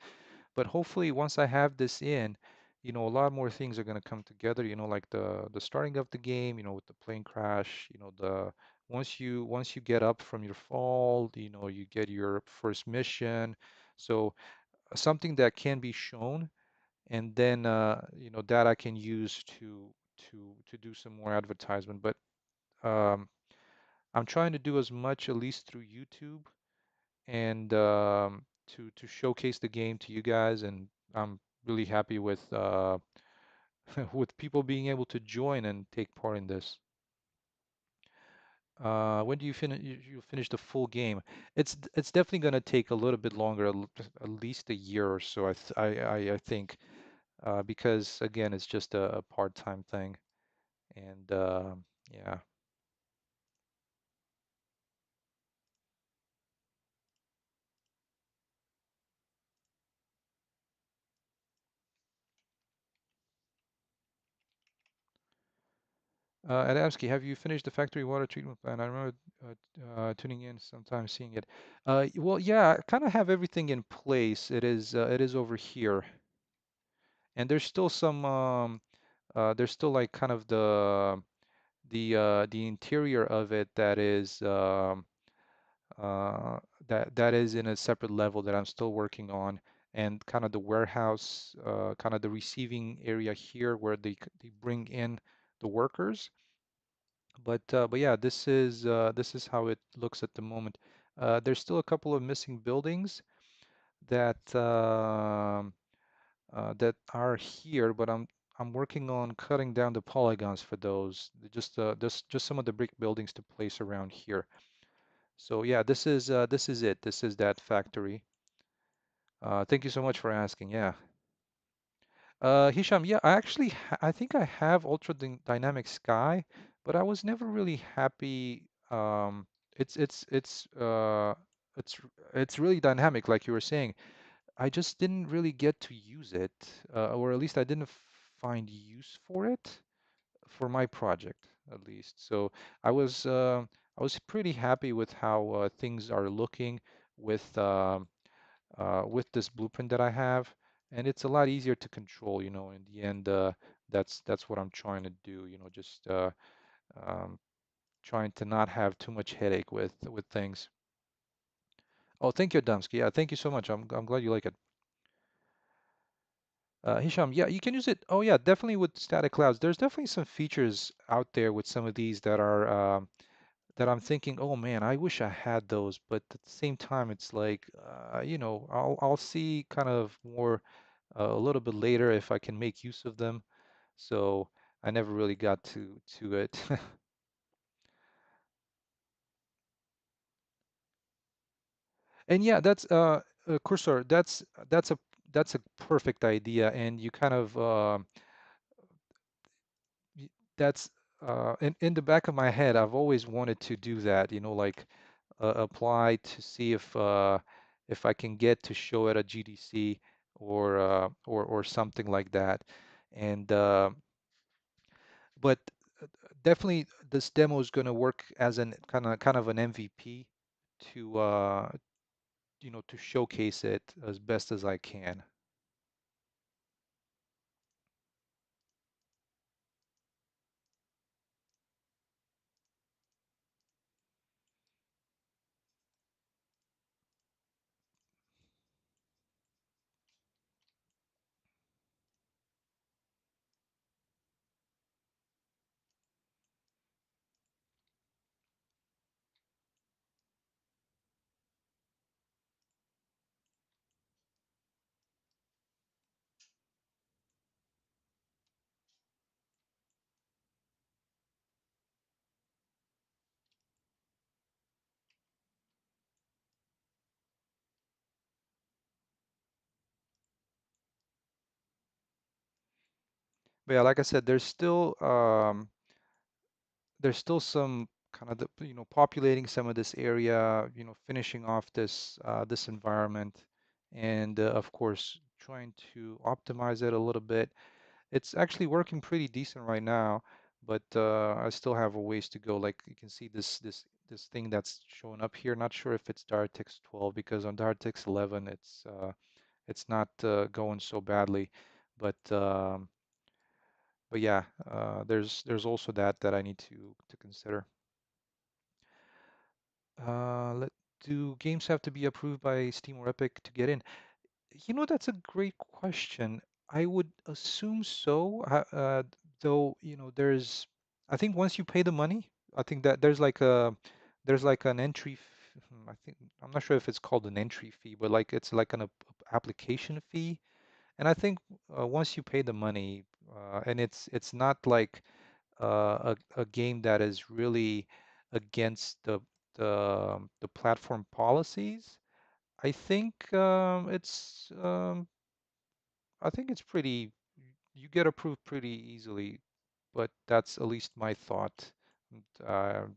But hopefully, once I have this in, a lot more things are going to come together, like the starting of the game, with the plane crash, the once you get up from your fall, you get your first mission. So something that can be shown, and then that I can use to do some more advertisement. But um, I'm trying to do as much, at least through YouTube, and to showcase the game to you guys. And I'm really happy with with people being able to join and take part in this. When do you finish? You finish the full game? It's definitely going to take a little bit longer, at least a year or so. I think because again, it's just a part-time thing, and yeah. Adamski, have you finished the factory water treatment plant? I remember tuning in sometimes, seeing it. Well, yeah, I kind of have everything in place. It is over here, and there's still there's still like kind of the interior of it that is uh, that is in a separate level that I'm still working on, and kind of the warehouse, kind of the receiving area here where they bring in the workers. But yeah, this is how it looks at the moment. There's still a couple of missing buildings that that are here, but I'm working on cutting down the polygons for those. Just some of the brick buildings to place around here. So yeah, this is it. This is that factory. Thank you so much for asking. Yeah. Hisham, yeah, I think I have Ultra Dynamic Sky, but I was never really happy. It's it's it's uh it's it's really dynamic, like you were saying. I just didn't really get to use it, or at least I didn't find use for it for my project, at least. So I was pretty happy with how things are looking with with this blueprint that I have, and it's a lot easier to control. In the end, that's what I'm trying to do. Just um, trying to not have too much headache with things. Oh, thank you, Adamski. Yeah, thank you so much. I'm glad you like it. Hisham, yeah, you can use it. Oh, yeah, definitely with static clouds. There's definitely some features out there with some of these that I'm thinking, oh man, I wish I had those. But at the same time, it's like, I'll see kind of more a little bit later if I can make use of them. So I never really got to it. And yeah, that's cursor. That's a perfect idea, and you kind of that's in the back of my head. I've always wanted to do that. Like apply to see if I can get to show at a GDC or something like that. And but definitely this demo is going to work as an kind of an MVP to to showcase it as best as I can. But yeah, like I said, there's still some kind of populating some of this area, finishing off this environment, and of course trying to optimize it a little bit. It's actually working pretty decent right now, but I still have a ways to go. Like you can see this thing that's showing up here. Not sure if it's DirectX 12 because on DirectX 11 it's not going so badly, but yeah, there's also that I need to consider. Let Do games have to be approved by Steam or Epic to get in? That's a great question. I would assume so. Though, I think once you pay the money, I think that there's like an entry. I think I'm not sure if it's called an entry fee, but like it's like an application fee. And I think once you pay the money, and it's not like a game that is really against the platform policies. I think I think it's pretty, you get approved pretty easily, but that's at least my thought.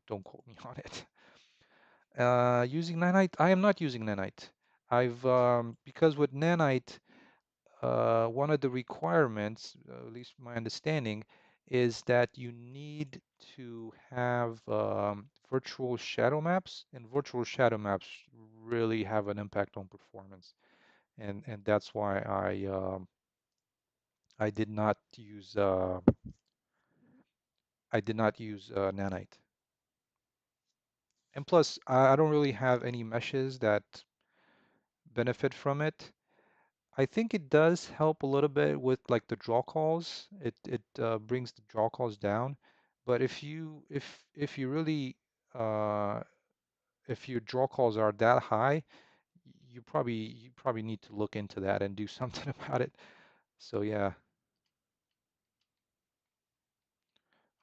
Don't quote me on it. Using Nanite, I am not using Nanite. Because with Nanite, one of the requirements, at least my understanding, is that you need to have virtual shadow maps, and virtual shadow maps really have an impact on performance, and that's why I did not use Nanite. And plus, I don't really have any meshes that benefit from it. I think it does help a little bit with like the draw calls. It brings the draw calls down. But if you really uh, if your draw calls are that high, you probably need to look into that and do something about it. So yeah.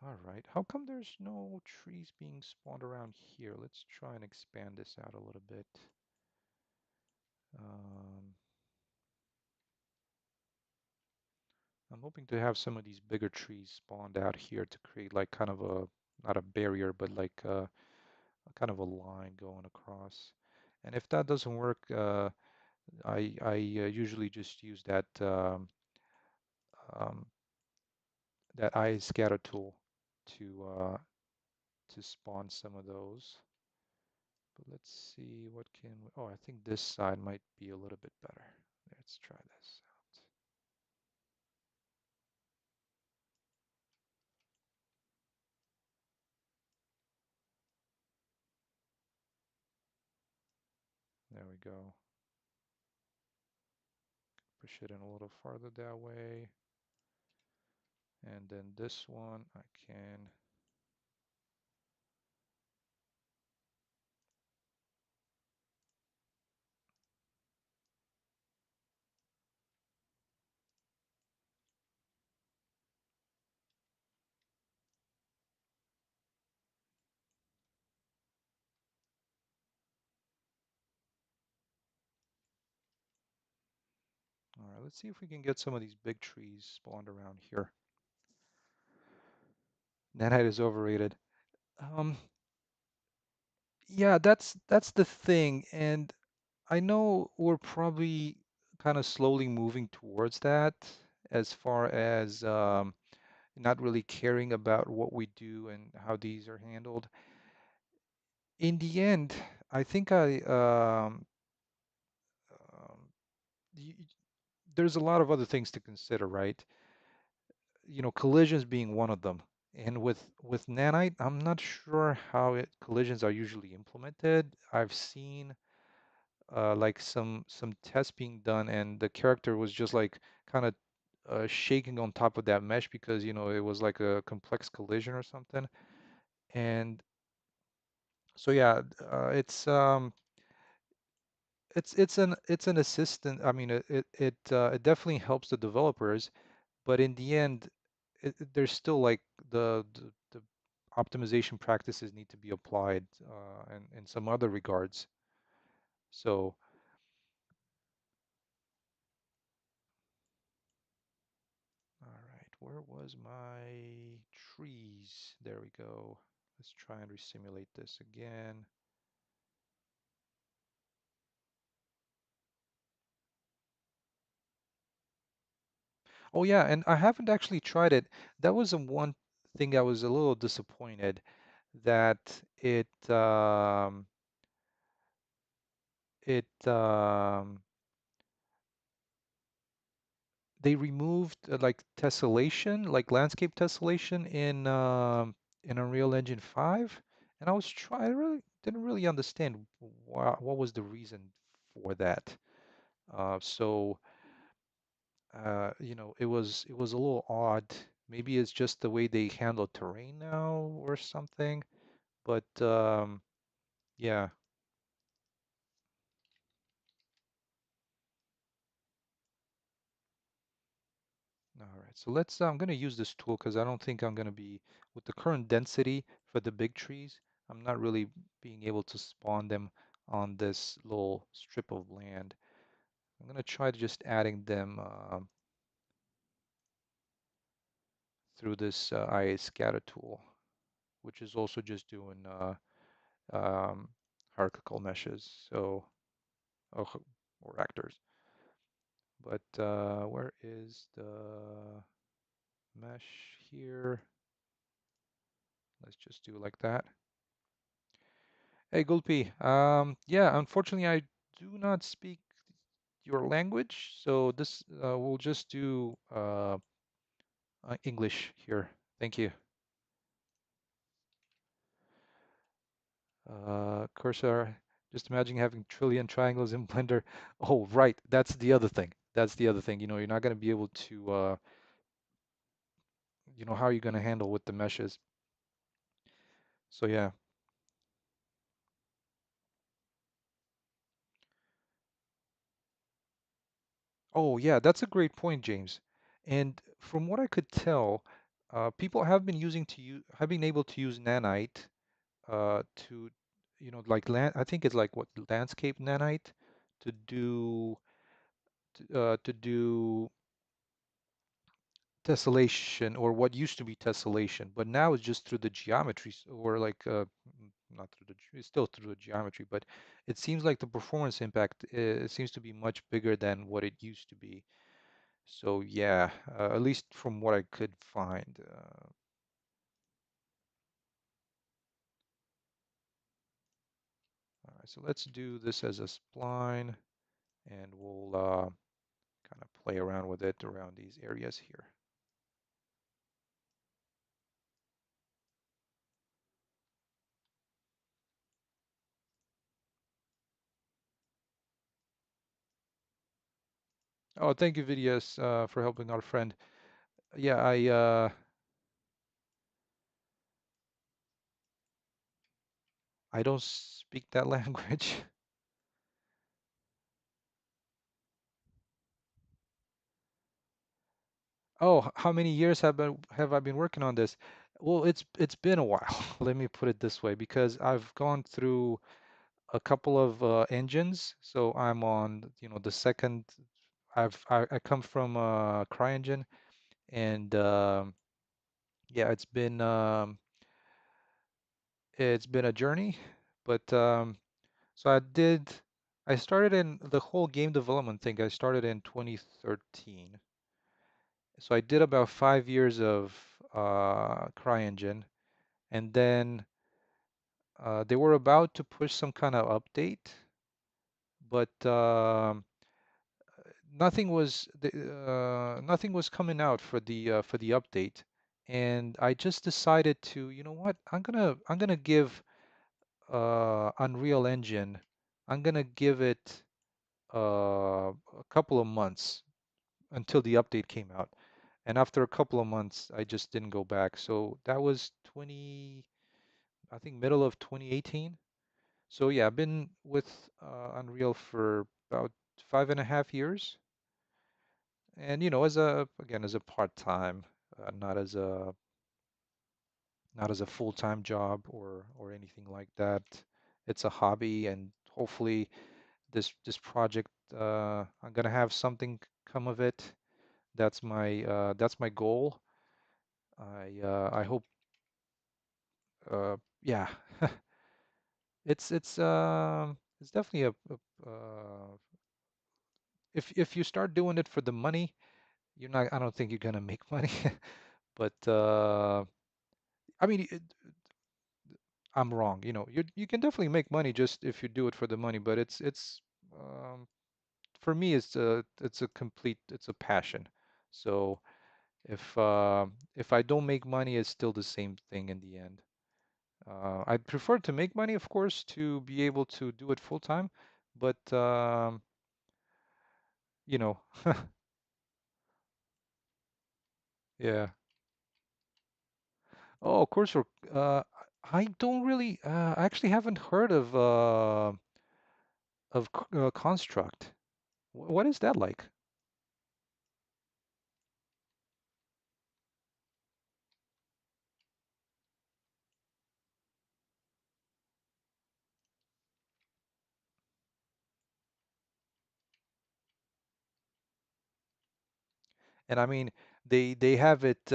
All right. How come there's no trees being spawned around here? Let's try and expand this out a little bit. Um, I'm hoping to have some of these bigger trees spawned out here to create like kind of a, not a barrier, but like a kind of a line going across. And if that doesn't work, I usually just use um, that eye scatter tool to uh, to spawn some of those. But let's see what can we, oh, I think this side might be a little bit better. Let's try this out. There we go. Push it in a little farther that way. And then this one I can, all right, let's see if we can get some of these big trees spawned around here. Nanite is overrated. Um, yeah, that's the thing, and I know we're probably kind of slowly moving towards that as far as not really caring about what we do and how these are handled. In the end, I think um, y- y- there's a lot of other things to consider, right? Collisions being one of them. And with Nanite, I'm not sure how collisions are usually implemented. I've seen like some tests being done, and the character was just like kind of shaking on top of that mesh because it was like a complex collision or something. And so yeah, it's an assistant. I mean, it definitely helps the developers, but in the end, there's still like the optimization practices need to be applied and in some other regards. So, all right, where was my trees? There we go. Let's try and resimulate this again. Oh yeah, and I haven't actually tried it. That was the one thing I was a little disappointed that it they removed like tessellation, like landscape tessellation in Unreal Engine 5, and I really didn't really understand what was the reason for that. So it was a little odd. Maybe it's just the way they handle terrain now or something. But yeah. All right. So I'm going to use this tool because I don't think I'm going to be, with the current density for the big trees, I'm not really being able to spawn them on this little strip of land. I'm going to try just adding them through this IA scatter tool, which is also just doing um, hierarchical meshes, so or, or actors. But where is the mesh here? Let's just do like that. Hey, Gulpi. Yeah, unfortunately, I do not speak your language, so this we'll just do English here. Thank you. Cursor, just imagine having trillion triangles in Blender. Oh, right. That's the other thing. That's the other thing. You're not going to be able to, how are you going to handle with the meshes? So yeah. Oh, yeah, that's a great point, James. And from what I could tell, people have been able to use nanite to, like I think it's like what landscape nanite to do to do tessellation, or what used to be tessellation, but now it's just through the geometries, or like not through it's still through the geometry, but it seems like the performance impact seems to be much bigger than what it used to be. So yeah, at least from what I could find. All right, so let's do this as a spline, and we'll kind of play around with it around these areas here. Oh, thank you, Vidias, for helping our friend. Yeah, I don't speak that language. Oh, how many years have I been working on this? Well, it's been a while. Let me put it this way, because I've gone through a couple of engines. So I'm on, the second. I come from CryEngine, and yeah, it's been a journey, but so I started in the whole game development thing. I started in 2013. So I did about 5 years of CryEngine, and then they were about to push some kind of update, but nothing was coming out for the update, and I just decided to, you know what, I'm gonna give Unreal Engine, I'm gonna give it a couple of months until the update came out. And after a couple of months, I just didn't go back. So that was I think middle of 2018. So yeah, I've been with Unreal for about 5.5 years. And again, as a part-time, not as a full-time job or anything like that. It's a hobby, and hopefully this project, I'm gonna have something come of it. That's my goal. I hope yeah. It's definitely if you start doing it for the money, you're not I don't think you're gonna make money. But I mean I'm wrong. You can definitely make money just if you do it for the money, but it's um for me it's a passion. So if I don't make money, it's still the same thing in the end. I'd prefer to make money, of course, to be able to do it full time, but you know, yeah. Oh, of course, I don't really, I actually haven't heard of Construct. What is that like? And I mean, they have it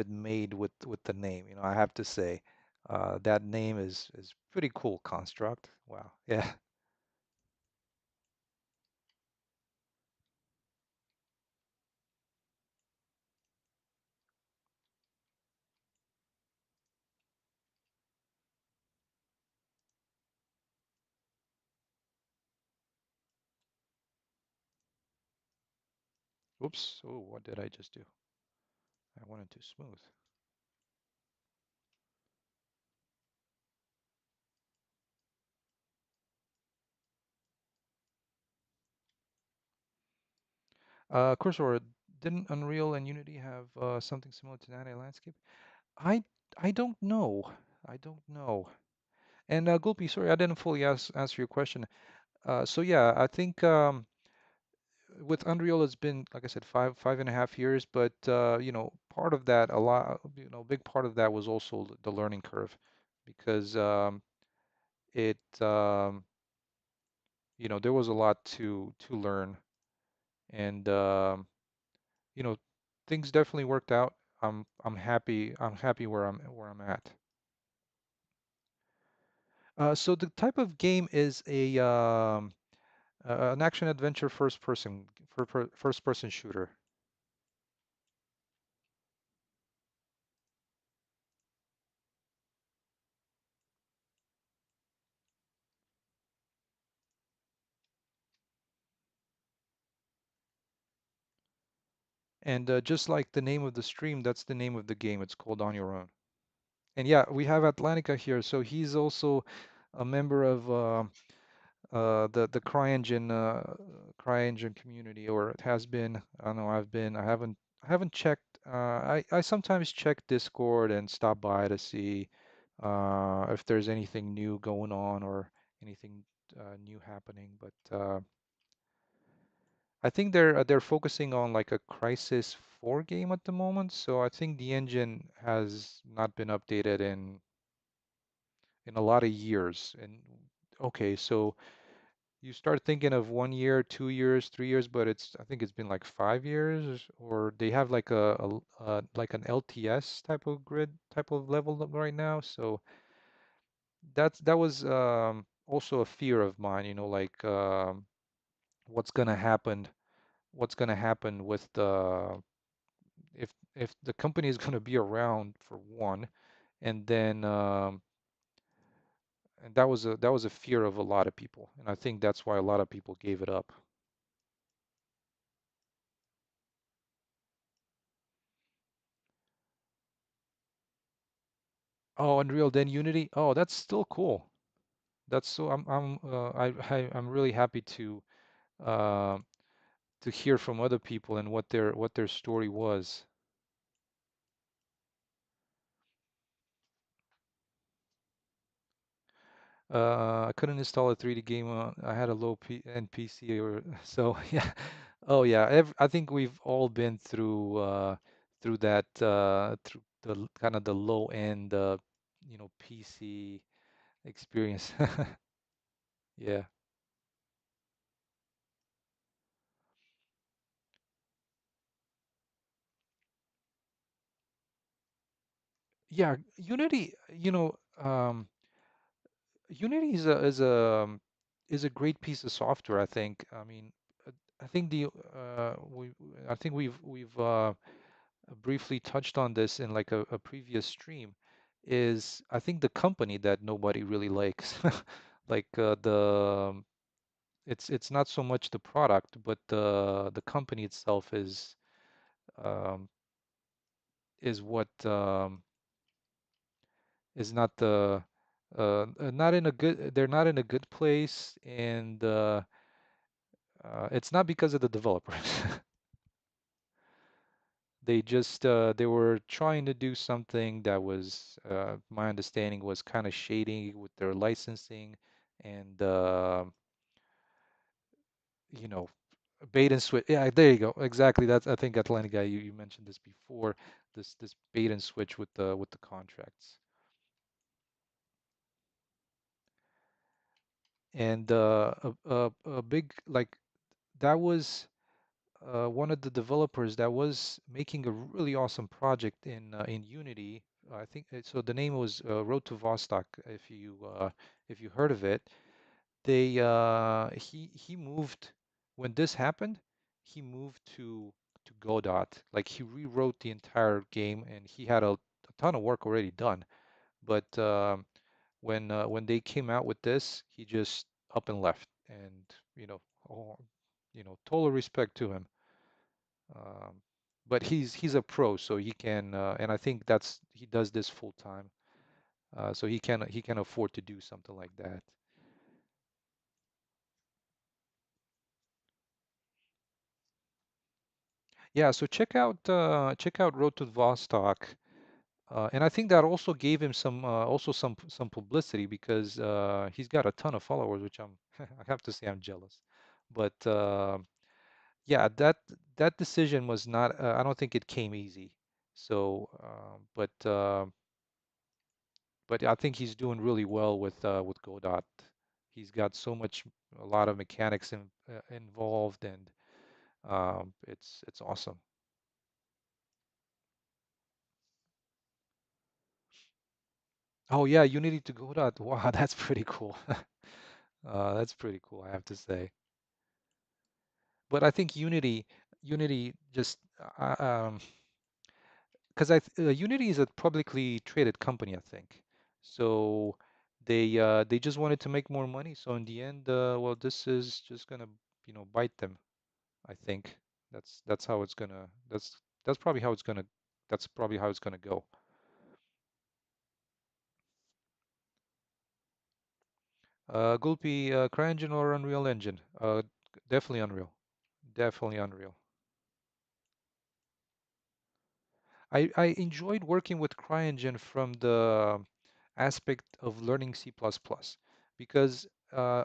made with the name. I have to say, that name is pretty cool, Construct. Wow. Yeah. Oops. Oh, what did I just do? I wanted to smooth. Cursor, didn't Unreal and Unity have something similar to 9 landscape? I I don't know. I don't know. And Gulpi, sorry, I didn't fully answer your question. So yeah, I think with Unreal, it's been, like I said, 5.5 years, but part of that, big part of that was also the learning curve, because it, there was a lot to learn, and you know, things definitely worked out. I'm happy. I'm happy where I'm at. So the type of game is an action adventure first person shooter. And just like the name of the stream, that's the name of the game. It's called On Your Own. And yeah, we have Atlantica here, so he's also a member of the CryEngine community, or it has been. I don't know. I haven't checked. I sometimes check Discord and stop by to see if there's anything new going on or anything new happening. But I think they're focusing on like a Crisis 4 game at the moment. So I think the engine has not been updated in a lot of years. And okay, so you start thinking of 1 year, 2 years, 3 years, but I think it's been like 5 years, or they have like like an LTS type of grid type of level right now. So that was also a fear of mine, like what's gonna happen, what's gonna happen with the if the company is gonna be around for one, and then and that was a fear of a lot of people, and I think that's why a lot of people gave it up. Oh, Unreal, then Unity. Oh, that's still cool. That's so I'm really happy uh, to hear from other people and what their story was. I couldn't install a 3D game. I had a low end PC, or so yeah. Oh yeah, I think we've all been through that through the kind of the low end PC experience. Yeah. Yeah, Unity, Unity is a great piece of software, I think. I mean, uh, I think the we I think we've briefly touched on this in like a previous stream, is I think the company that nobody really likes. Like it's not so much the product, but the company itself um, is what is not the not in a good they're not in a good place, and it's not because of the developers. They were trying to do something that was my understanding was kind of shady with their licensing, and you know, bait and switch. Yeah, there you go. Exactly. That's, I think, Atlantic guy, you mentioned this before, this bait and switch with the contracts. And a big, like, that was one of the developers that was making a really awesome project in Unity. I think so. The name was Road to Vostok. If you heard of it, he moved when this happened. He moved to Godot. Like, he rewrote the entire game, and he had a ton of work already done. But when they came out with this, he just up and left. And you know, oh, total respect to him. Um, but he's a pro, so he can, and I think that's he does this full time, so he can afford to do something like that. Yeah, so check out Road to Vostok, and I think that also gave him some publicity, because he's got a ton of followers, which I have to say I'm jealous. But yeah, that decision was not. I don't think it came easy. So, but I think he's doing really well with Godot. He's got a lot of mechanics involved, and it's awesome. Oh yeah, Unity to Godot. Wow, that's pretty cool. That's pretty cool, I have to say. But I think Unity just because Unity is a publicly traded company, I think. So they just wanted to make more money. So in the end, well, this is just gonna, bite them. I think that's how it's gonna that's probably how it's gonna that's probably how it's gonna go. Gulpi, CryEngine or Unreal Engine? Definitely Unreal. Definitely Unreal. I enjoyed working with CryEngine from the aspect of learning C++, because uh,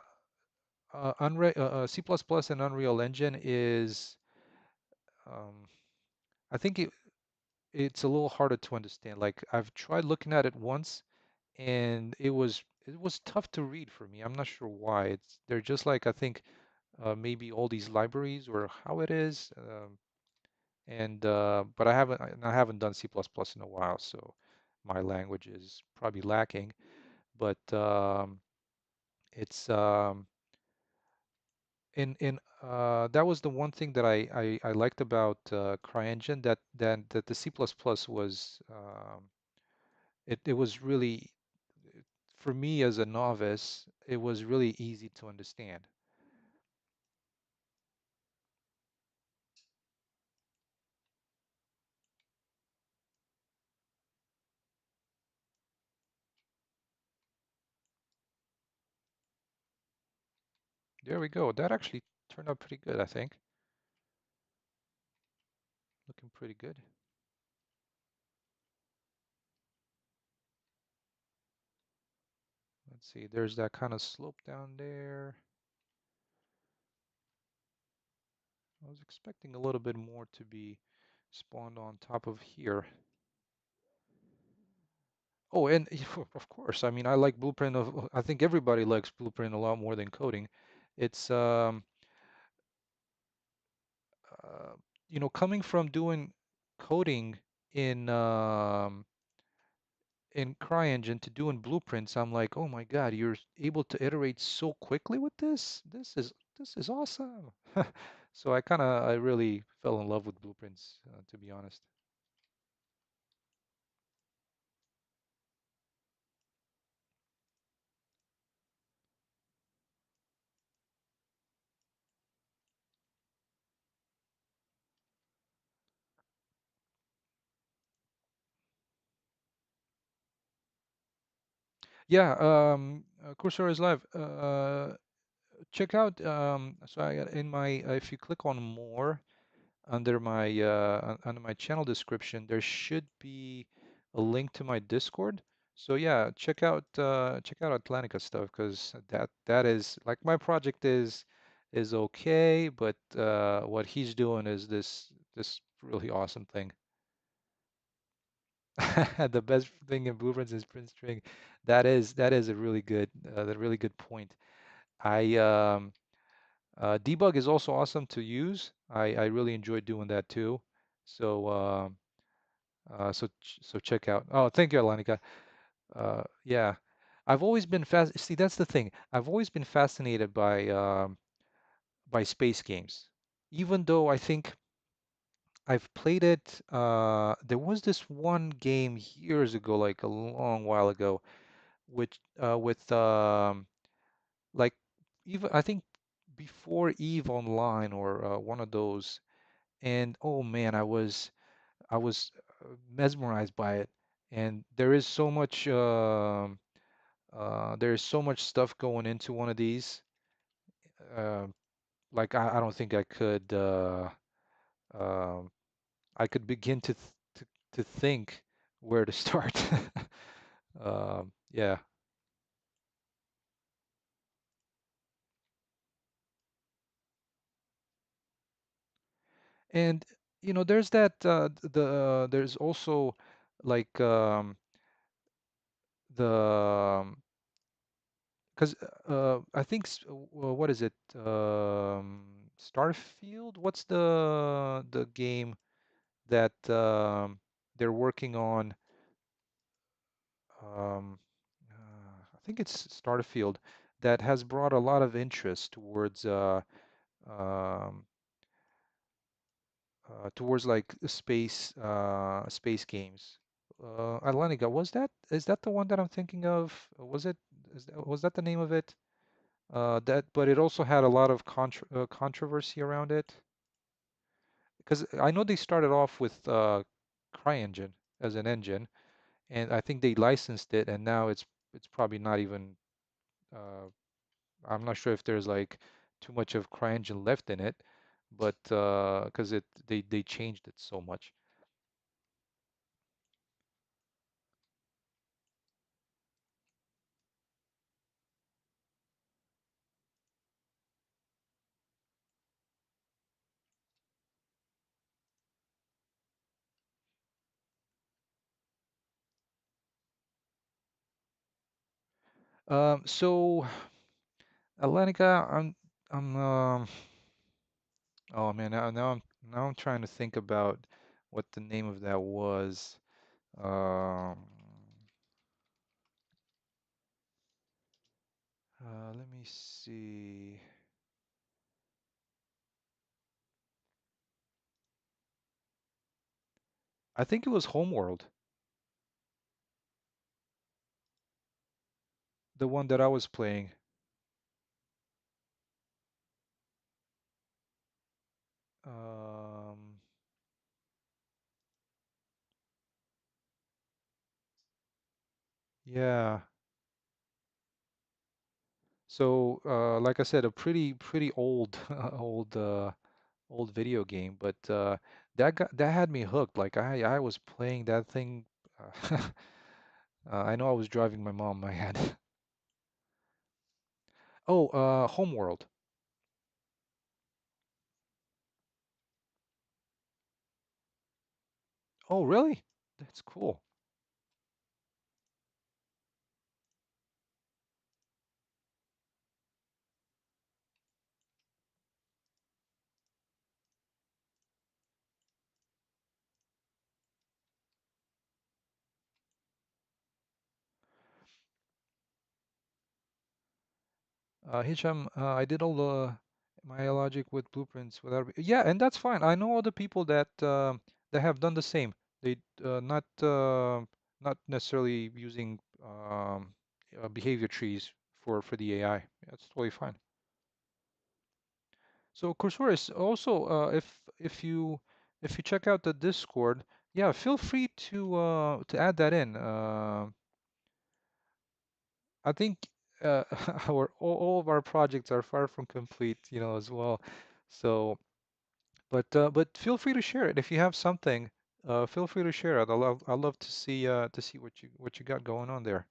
C++ and Unreal Engine is, um, I think it's a little harder to understand. Like, I've tried looking at it once, and it was tough to read for me. I'm not sure why. They're just like, I think, maybe all these libraries or how it is. And but I haven't done C++ in a while, so my language is probably lacking. But it's in that was the one thing that I liked about CryEngine, that the C++ was, it was really, for me as a novice, it was really easy to understand. There we go. That actually turned out pretty good, I think. Looking pretty good. Let's see. There's that kind of slope down there. I was expecting a little bit more to be spawned on top of here. Oh, and of course, I mean, I like Blueprint I think everybody likes Blueprint a lot more than coding. It's uh, coming from doing coding in in CryEngine to do in Blueprints, I'm like, oh my God, you're able to iterate so quickly with this. This is awesome. So I really fell in love with Blueprints, to be honest. Yeah, Coursera is live. Check out so I in my if you click on more under my channel description, there should be a link to my Discord. So yeah, check out Atlantica stuff because that is like my project is okay, but what he's doing is this really awesome thing. The best thing in Blueprints is print string. That is a really good point. I Debug is also awesome to use. I really enjoy doing that too. So so check out. Oh, thank you, Alanika. Yeah, I've always been fast. See, that's the thing. I've always been fascinated by space games, even though I think I've played it. There was this one game years ago, like a long while ago, which with like even I think before Eve Online or one of those. And oh man, I was mesmerized by it. And there is so much stuff going into one of these. Uh, like I don't think um, I could begin to think where to start. Yeah. And there's there's also like the because I think what is it? Starfield? What's the game that they're working on? Um, I think it's Starfield that has brought a lot of interest um, towards like space games. Atlantica, is that the one that I'm thinking of? Was that the name of it? But it also had a lot of controversy around it because I know they started off with CryEngine as an engine, and I think they licensed it, and now it's probably not even. Uh, I'm not sure if there's like too much of CryEngine left in it, but because they changed it so much. So Atlantica, I'm oh man, now I'm trying to think about what the name of that was. Um, let me see. I think it was Homeworld, the one that I was playing. Um, yeah. So, like I said, a pretty old old video game, but that had me hooked. Like I was playing that thing. Uh, I know I was driving my mom mad. Oh, Homeworld. Oh, really? That's cool. Hicham, I did all the my logic with blueprints without. Yeah, and that's fine. I know other people that have done the same. They not necessarily using behavior trees for the AI. That's totally fine. So Coursera also if you check out the Discord, yeah, feel free to add that in. I think our all of our projects are far from complete, as well. So, but feel free to share it if you have something. Feel free to share it. I love to see what you got going on there.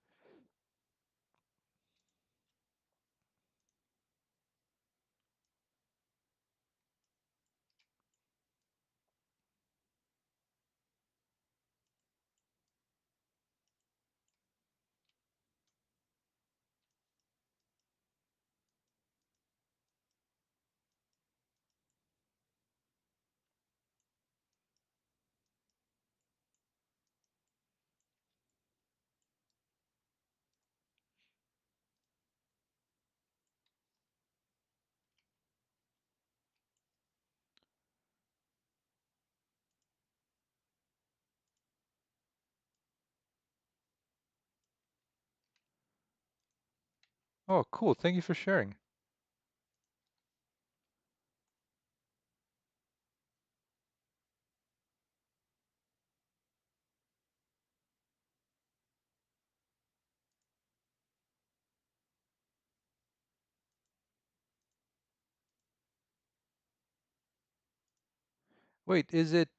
Oh, cool. Thank you for sharing. Wait, is it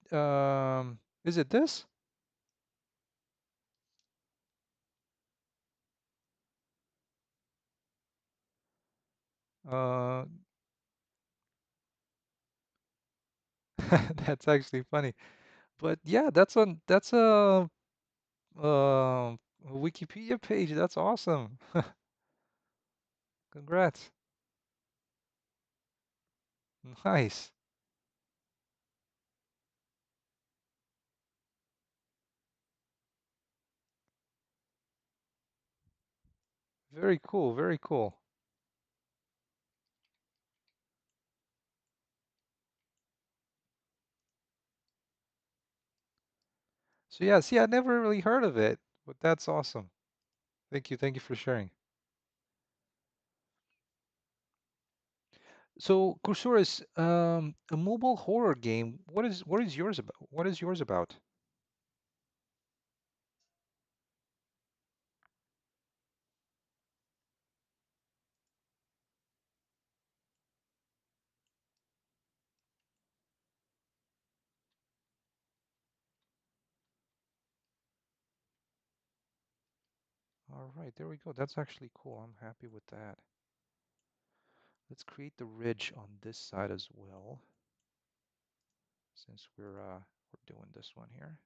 this? Uh, that's actually funny. But yeah, that's a Wikipedia page. That's awesome. Congrats. Nice. Very cool. Very cool. So yeah, see, I never really heard of it, but that's awesome. Thank you. Thank you for sharing. So, Cursor a mobile horror game. What is yours about? What is yours about? All right, there we go. That's actually cool. I'm happy with that. Let's create the ridge on this side as well, since we're doing this one here.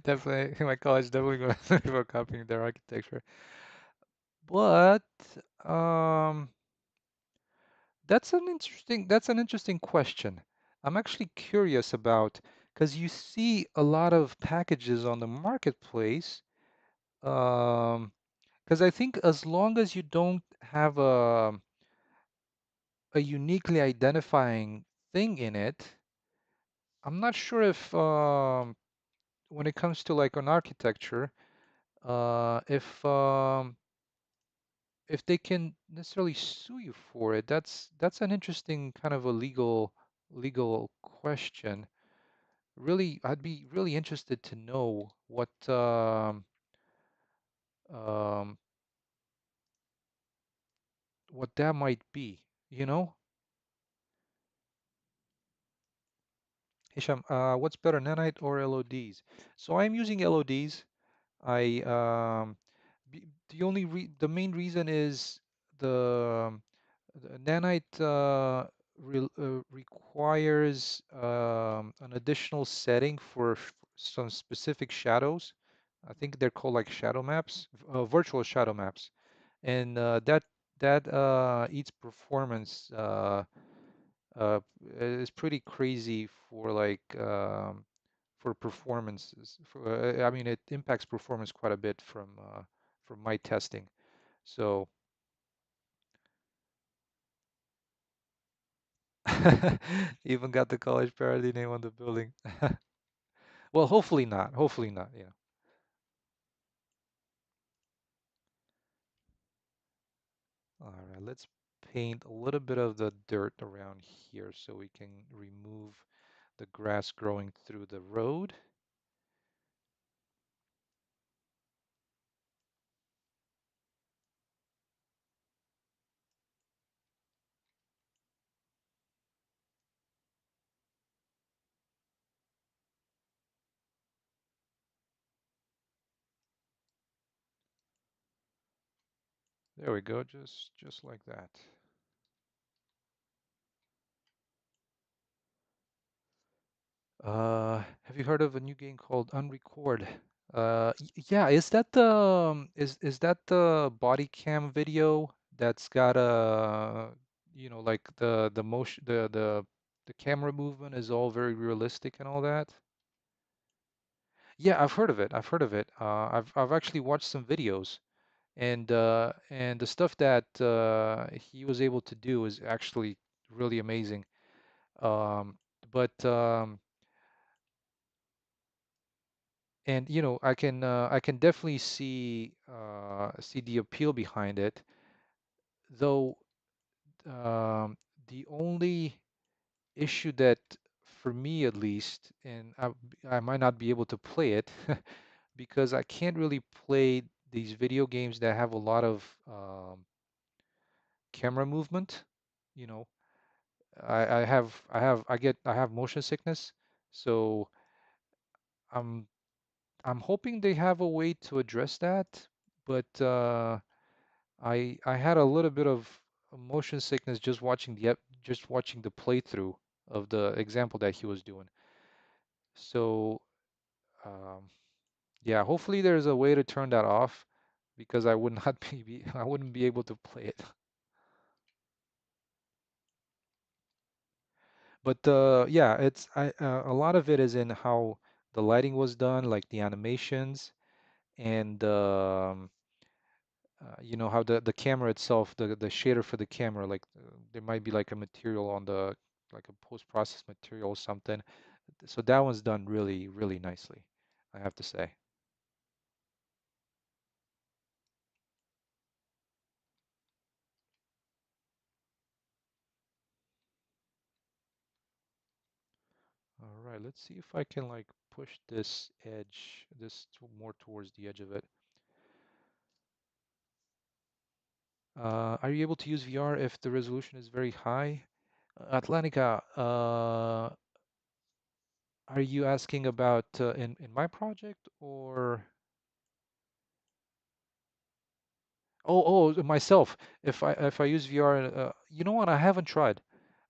Definitely, my college definitely going for copying their architecture. But um, that's an interesting question. I'm actually curious about because you see a lot of packages on the marketplace. Because I think as long as you don't have a uniquely identifying thing in it, I'm not sure if when it comes to like an architecture, if if they can necessarily sue you for it, that's an interesting kind of a legal question. Really, I'd be really interested to know um, what that might be, you know? Hisham, what's better, nanite or LODs? So I'm using LODs. I the main reason is the nanite requires an additional setting for some specific shadows. I think they're called like shadow maps, virtual shadow maps, and that eats performance. Uh, is pretty crazy for for performances. I mean, it impacts performance quite a bit from my testing. So even got the college parody name on the building. Well, hopefully not. Hopefully not. Yeah. All right. Let's paint a little bit of the dirt around here so we can remove the grass growing through the road. There we go. Just like that. Have you heard of a new game called Unrecord? Yeah, is that is that the body cam video that's got like the motion the camera movement is all very realistic and all that? Yeah, I've heard of it. I've heard of it. I've actually watched some videos, and the stuff that he was able to do is actually really amazing. Um, but and I can definitely see the appeal behind it, though um, the only issue that for me at least, and I might not be able to play it because I can't really play these video games that have a lot of camera movement. You know, I have motion sickness, so I'm I'm hoping they have a way to address that, but I had a little bit of motion sickness just watching just watching the playthrough of the example that he was doing. So um, yeah, hopefully there's a way to turn that off because I would not I wouldn't be able to play it. But yeah, a lot of it is in how the lighting was done, like the animations and how the camera itself, the shader for the camera, like there might be like a material on the like a post-process material or something. So that one's done really, really nicely, I have to say. All right, let's see if I can like push this edge, more towards the edge of it. Are you able to use VR if the resolution is very high? Atlantica, are you asking about in my project or? Myself. If I use VR, you know what? I haven't tried.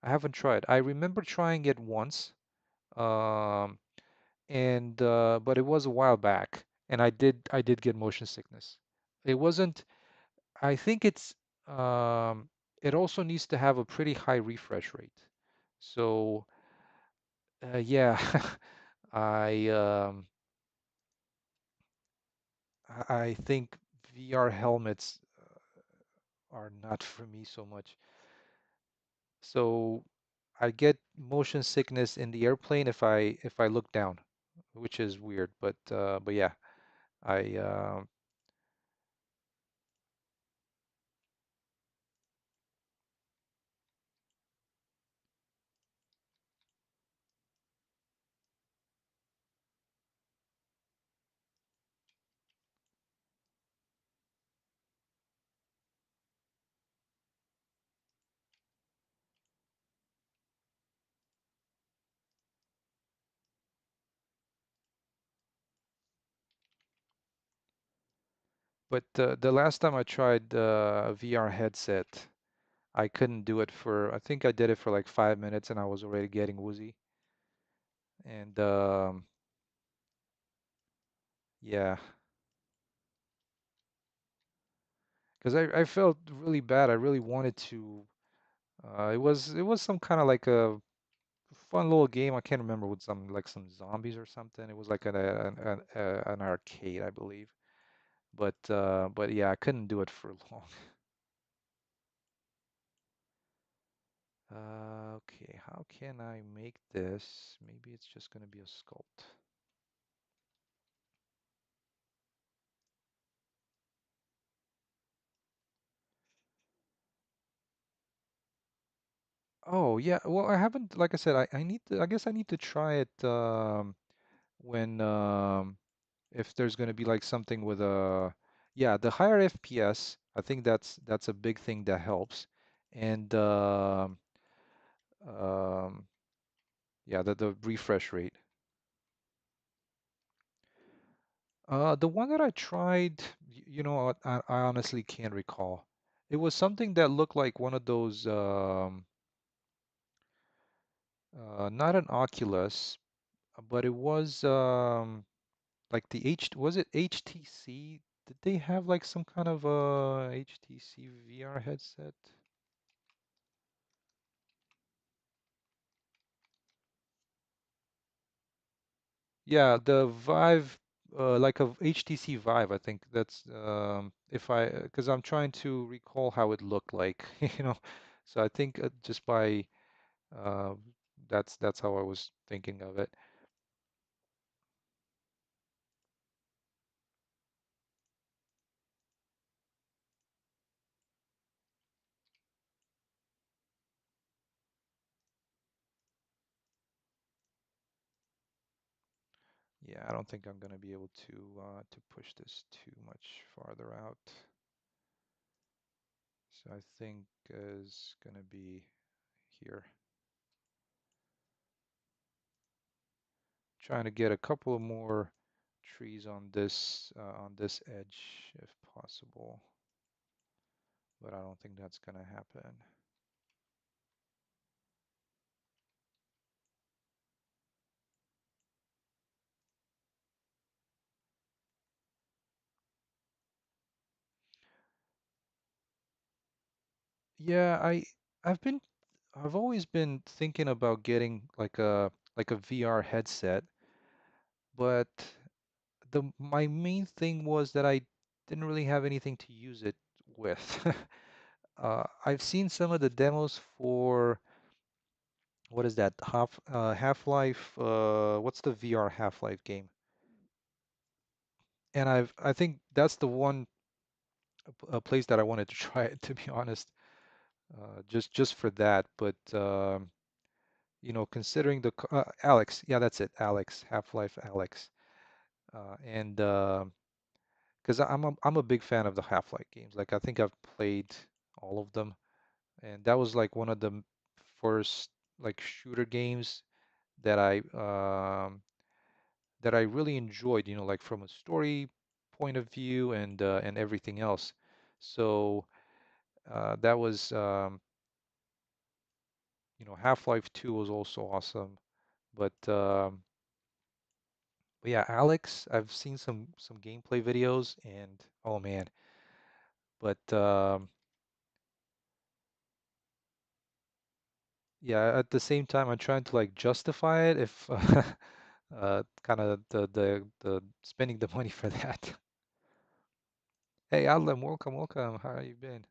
I haven't tried. I remember trying it once, um, and but it was a while back, and I did get motion sickness. It wasn't. I think it also needs to have a pretty high refresh rate. So yeah, I um, I think VR helmets are not for me so much. So I get motion sickness in the airplane if I look down, which is weird, but yeah, I But the last time I tried a VR headset, I couldn't do it for, I think I did it for like 5 minutes and I was already getting woozy. And yeah, because I felt really bad. I really wanted to. It was some kind of like a fun little game. I can't remember with some like some zombies or something. It was like an arcade, I believe. But yeah, I couldn't do it for long. Okay, how can I make this? Maybe it's just gonna be a sculpt. Oh yeah, well I haven't, like I said, I need to, I guess I need to try it when if there's gonna be like something with a, yeah, the higher FPS, I think that's a big thing that helps. And um yeah, the refresh rate. The one that I tried, I honestly can't recall. It was something that looked like one of those not an Oculus, but it was like the was it HTC? Did they have like some kind of HTC VR headset? Yeah, the Vive, like a HTC Vive, I think that's if I, because I'm trying to recall how it looked like, you know. So I think just by uh, that's how I was thinking of it. Yeah, I don't think I'm gonna be able to push this too much farther out. So I think is gonna be here. Trying to get a couple of more trees on this edge if possible, but I don't think that's gonna happen. Yeah, I've always been thinking about getting like a VR headset, but the my main thing was that I didn't really have anything to use it with. I've seen some of the demos for what is that? Half-Life, what's the VR Half-Life game? And I think that's the one place that I wanted to try it, to be honest, just for that. But considering Alex, yeah, that's it, Alex, Half-Life Alex, and because I'm a big fan of the Half-Life games. Like I think I've played all of them, and that was like one of the first like shooter games that I really enjoyed. Like from a story point of view and everything else. So that was Half-Life 2 was also awesome. But But yeah, Alex, I've seen some gameplay videos and oh man. But yeah, at the same time I'm trying to like justify it if kind of the spending the money for that. Hey, Adam, welcome, welcome. How you been?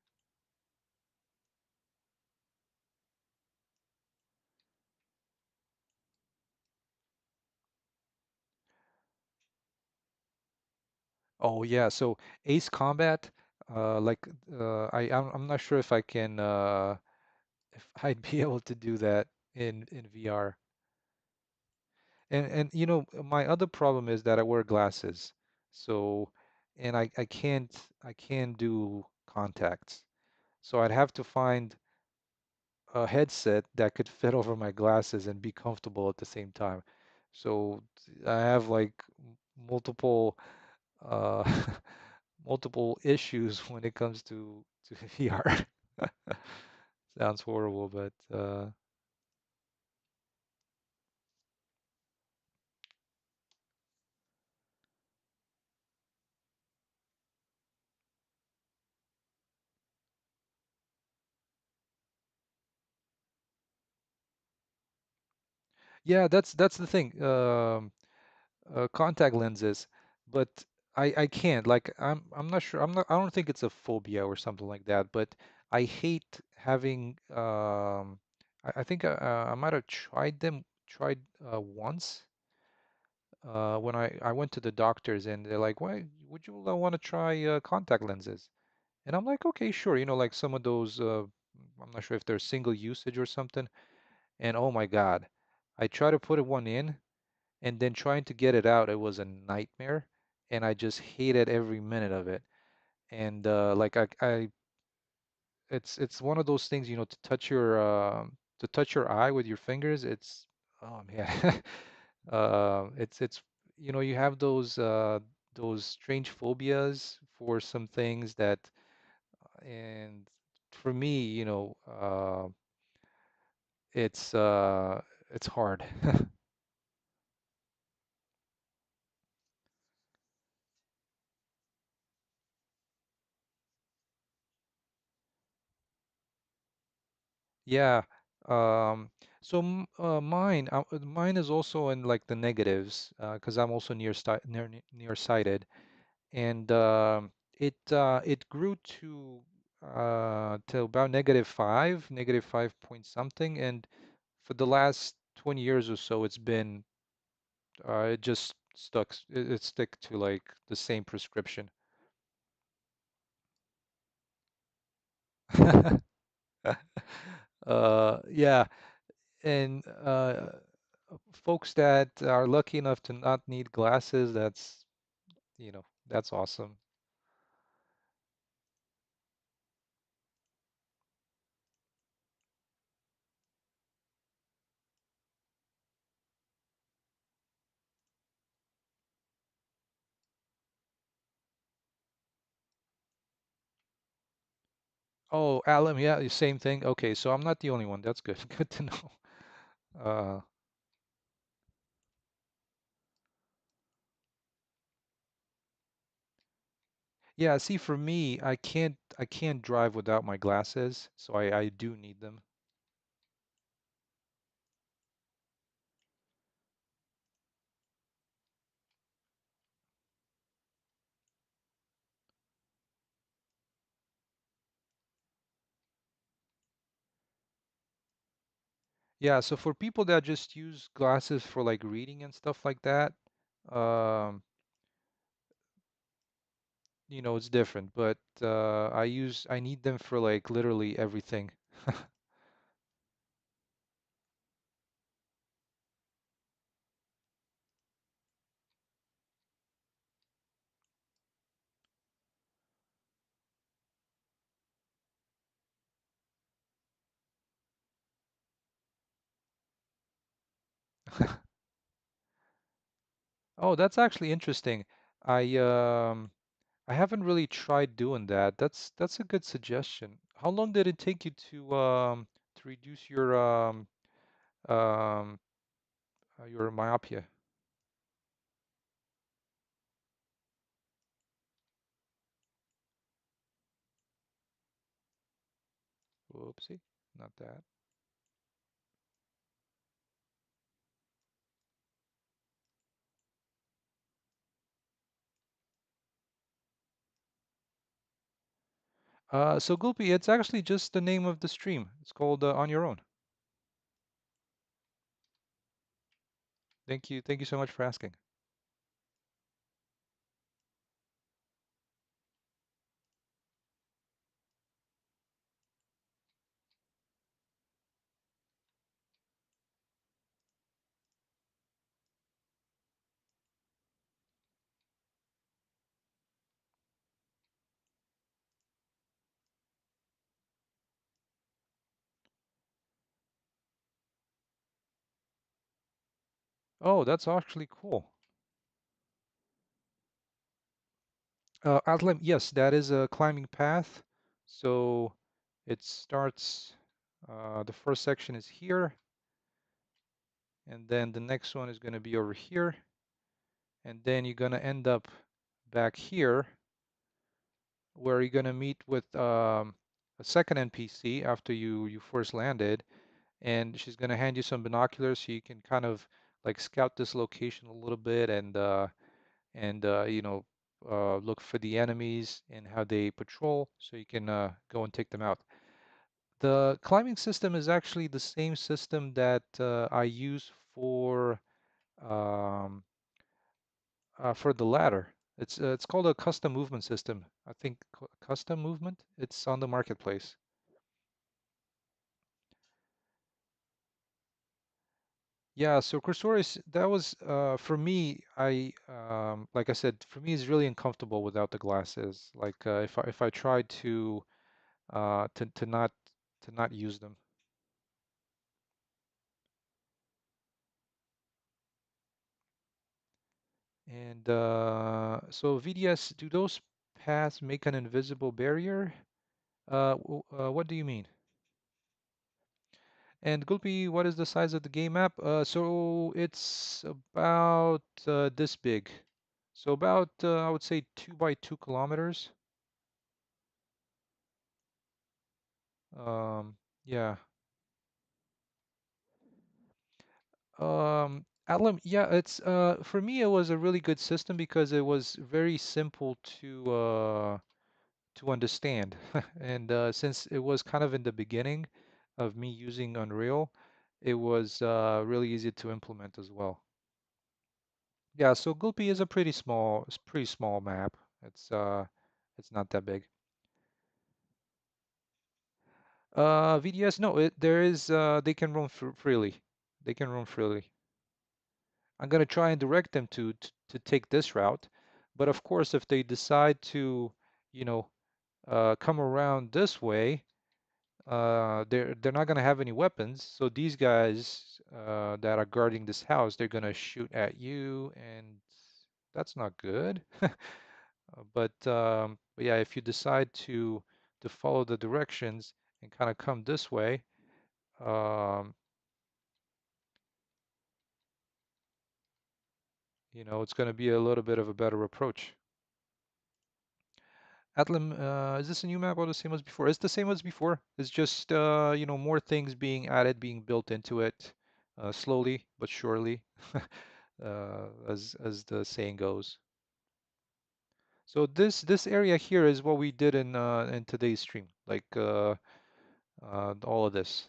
Oh yeah, so Ace Combat, like I'm not sure if I can if I'd be able to do that in VR. And my other problem is that I wear glasses. So and I can't do contacts. So I'd have to find a headset that could fit over my glasses and be comfortable at the same time. So I have like multiple uh multiple issues when it comes to VR. Sounds horrible, but yeah, that's the thing. Contact lenses, but I can't. Like I'm not sure. I don't think it's a phobia or something like that. But I hate having. I think I might have tried once when I went to the doctors and they're like, "Why would you want to try contact lenses?" And I'm like, "Okay, sure." Like some of those. I'm not sure if they're single usage or something. And oh my God, I tried to put one in and then trying to get it out, it was a nightmare, and I just hated every minute of it. And like it's one of those things, to touch your eye with your fingers. It's oh man, it's you have those strange phobias for some things that, and for me, it's it's hard. Yeah. Um, so mine is also in like the negatives because I'm also nearsighted, and it grew to about -5 point something, and for the last 20 years or so, it's been it just it stick to like the same prescription. Yeah, and folks that are lucky enough to not need glasses, that's awesome. Oh, Alan, yeah, the same thing. Okay, so I'm not the only one. That's good. Good to know. Uh, yeah, see, for me, I can't drive without my glasses, so I do need them. Yeah, so for people that just use glasses for like reading and stuff like that, um, it's different, but I need them for like literally everything. Oh, that's actually interesting. I um I haven't really tried doing that. That's a good suggestion. How long did it take you to reduce um your myopia? Whoopsie, not that. So Gulpi, it's actually just the name of the stream. It's called On Your Own. Thank you so much for asking. Oh, that's actually cool. Outline, yes, that is a climbing path. So it starts, the first section is here, and then the next one is going to be over here, and then you're going to end up back here where you're going to meet with a second NPC after you first landed, and she's going to hand you some binoculars so you can kind of like scout this location a little bit and look for the enemies and how they patrol so you can go and take them out. The climbing system is actually the same system that I use um, for the ladder. It's called a custom movement system. I think custom movement. It's on the marketplace. Yeah, so Cursorius, that was for me. I like I said, for me, it's really uncomfortable without the glasses. Like if I tried to not use them. And so VDS, do those paths make an invisible barrier? What do you mean? And Gulpi, what is the size of the game map? So it's about this big. So about I would say 2 by 2 kilometers. Um, yeah. Atlam, yeah, it's for me it was a really good system because it was very simple to understand. And since it was kind of in the beginning of me using Unreal, it was really easy to implement as well. Yeah, so Gulpi is a pretty small map. It's not that big. VDS, no, there is they can roam freely. They can roam freely. I'm gonna try and direct them to take this route, but of course, if they decide to, you know, come around this way, they're not gonna have any weapons. So these guys that are guarding this house, they're gonna shoot at you, and that's not good. But yeah, if you decide to follow the directions and kind of come this way, um, it's going to be a little bit of a better approach. Atlam, is this a new map or the same as before? It's the same as before. It's just more things being added, being built into it, slowly but surely, as the saying goes. So this area here is what we did in today's stream, like all of this.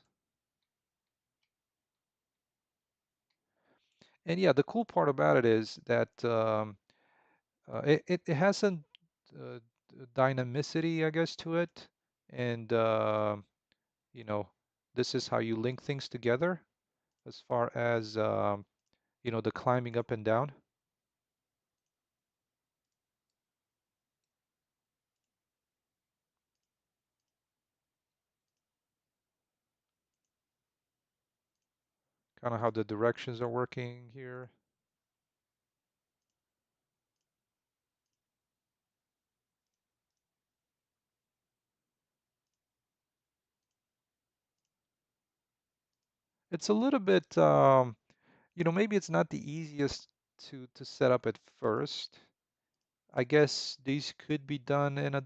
And yeah, the cool part about it is that it has some uh, dynamicity, I guess, to it. And, you know, this is how you link things together as far as, the climbing up and down, kind of how the directions are working here. It's a little bit, maybe it's not the easiest to set up at first. I guess these could be done in a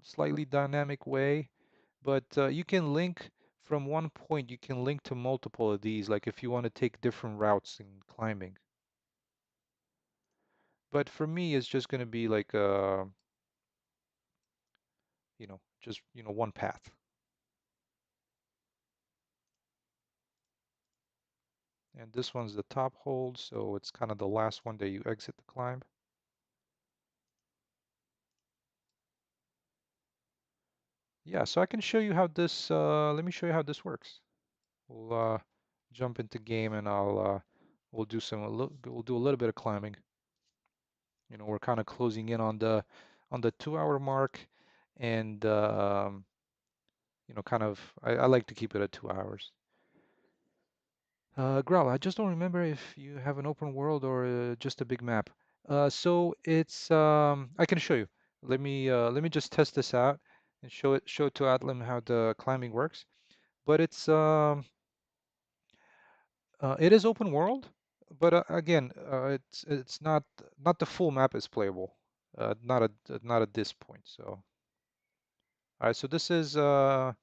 slightly dynamic way, but you can link from one point, you can link to multiple of these, like if you want to take different routes in climbing. But for me, it's just going to be like, just, one path. And this one's the top hold, so it's kind of the last one that you exit the climb. Yeah, so I can show you how this, let me show you how this works. We'll jump into game and we'll do a little bit of climbing. We're kind of closing in on the 2 hour mark, and kind of I like to keep it at 2 hours. Growl, I just don't remember if you have an open world or just a big map. So it's I can show you. Let me just test this out and show it to Atlam how the climbing works. But it is open world, but again, it's not the full map is playable. Not at this point. So all right, so this is how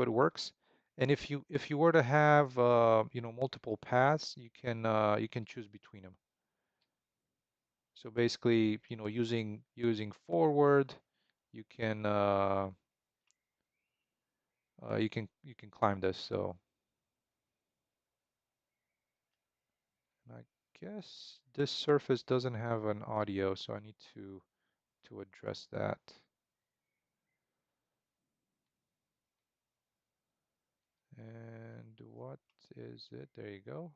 it works. And if you were to have multiple paths, you can choose between them. So basically, using forward, you can you can climb this. So I guess this surface doesn't have an audio, so I need to address that. And what is it? There you go.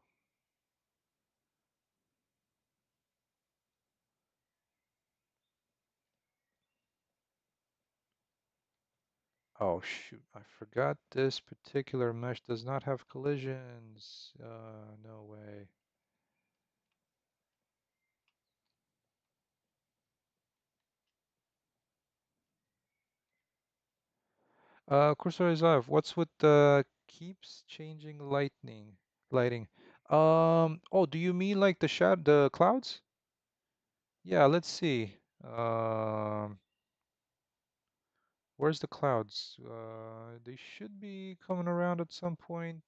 Oh shoot, I forgot this particular mesh does not have collisions. No way. Cursor is off. What's with the keeps changing lighting? Oh, do you mean like the clouds? Yeah, let's see. Um, where's the clouds? They should be coming around at some point.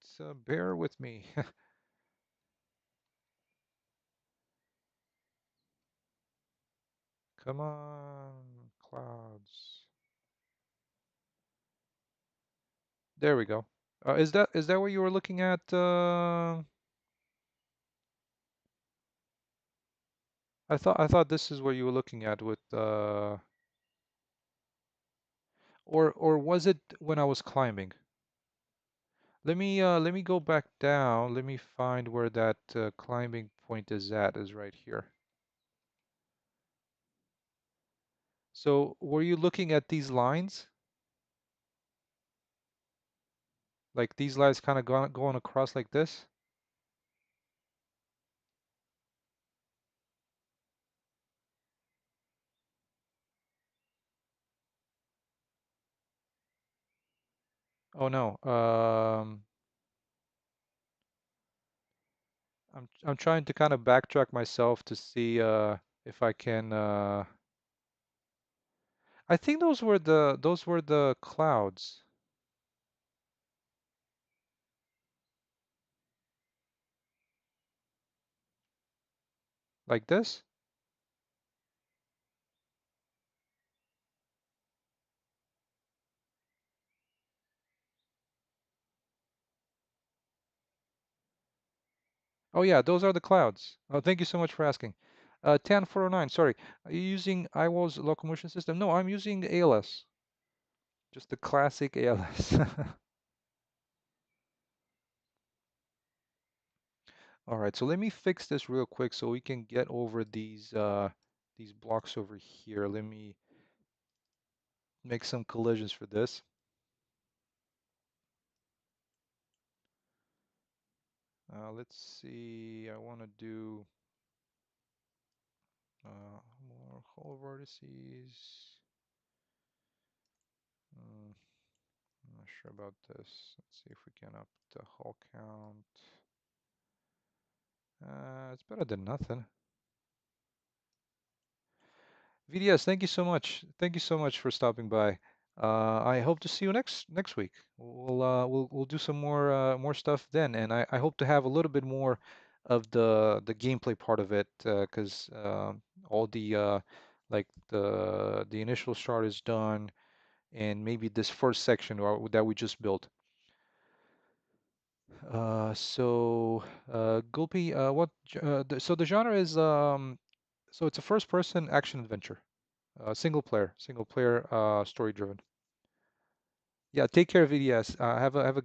Bear with me. Come on, clouds. There we go. Is that what you were looking at? I thought this is what you were looking at with or was it when I was climbing? Let me go back down. Let me find where that climbing point is at, is right here. So were you looking at these lines? Like these lines kind of going across like this? Oh no. I'm trying to kind of backtrack myself to see if I can I think those were the clouds. Like this? Oh yeah, those are the clouds. Oh, thank you so much for asking. Tan 409, sorry. Are you using iWall's locomotion system? No, I'm using ALS. Just the classic ALS. All right, so let me fix this real quick so we can get over these blocks over here. Let me make some collisions for this. Let's see. I want to do more whole vertices. Mm, I'm not sure about this. Let's see if we can up the hull count. It's better than nothing. VDS, thank you so much. Thank you so much for stopping by. I hope to see you next week. We'll do some more stuff then, and I hope to have a little bit more of the gameplay part of it, because all the like the initial start is done, and maybe this first section that we just built. Gulpi, so the genre is so it's a first-person action adventure. Single player, story driven. Yeah, take care, VDS. Have a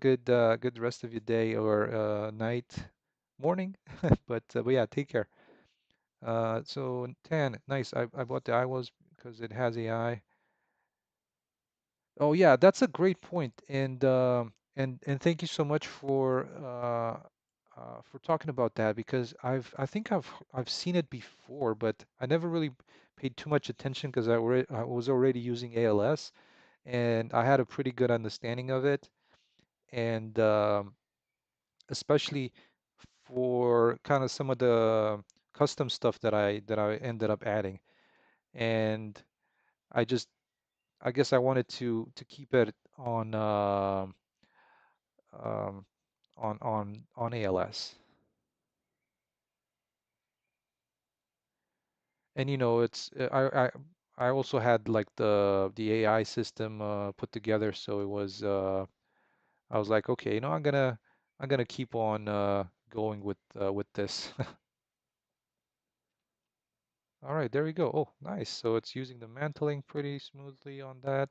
good rest of your day or night, morning. But yeah, take care. So Tan, nice. I bought the iWas because it has AI. Oh yeah, that's a great point. And thank you so much for for talking about that because I think I've seen it before, but I never really paid too much attention because I was already using ALS and I had a pretty good understanding of it, and especially for kind of some of the custom stuff that I ended up adding, and I just I guess I wanted to keep it um, on ALS. And you know, it's I also had like the AI system put together, so it was I was like, okay, you know, I'm gonna keep on going with this. All right, there we go. Oh, nice. So it's using the mantling pretty smoothly on that.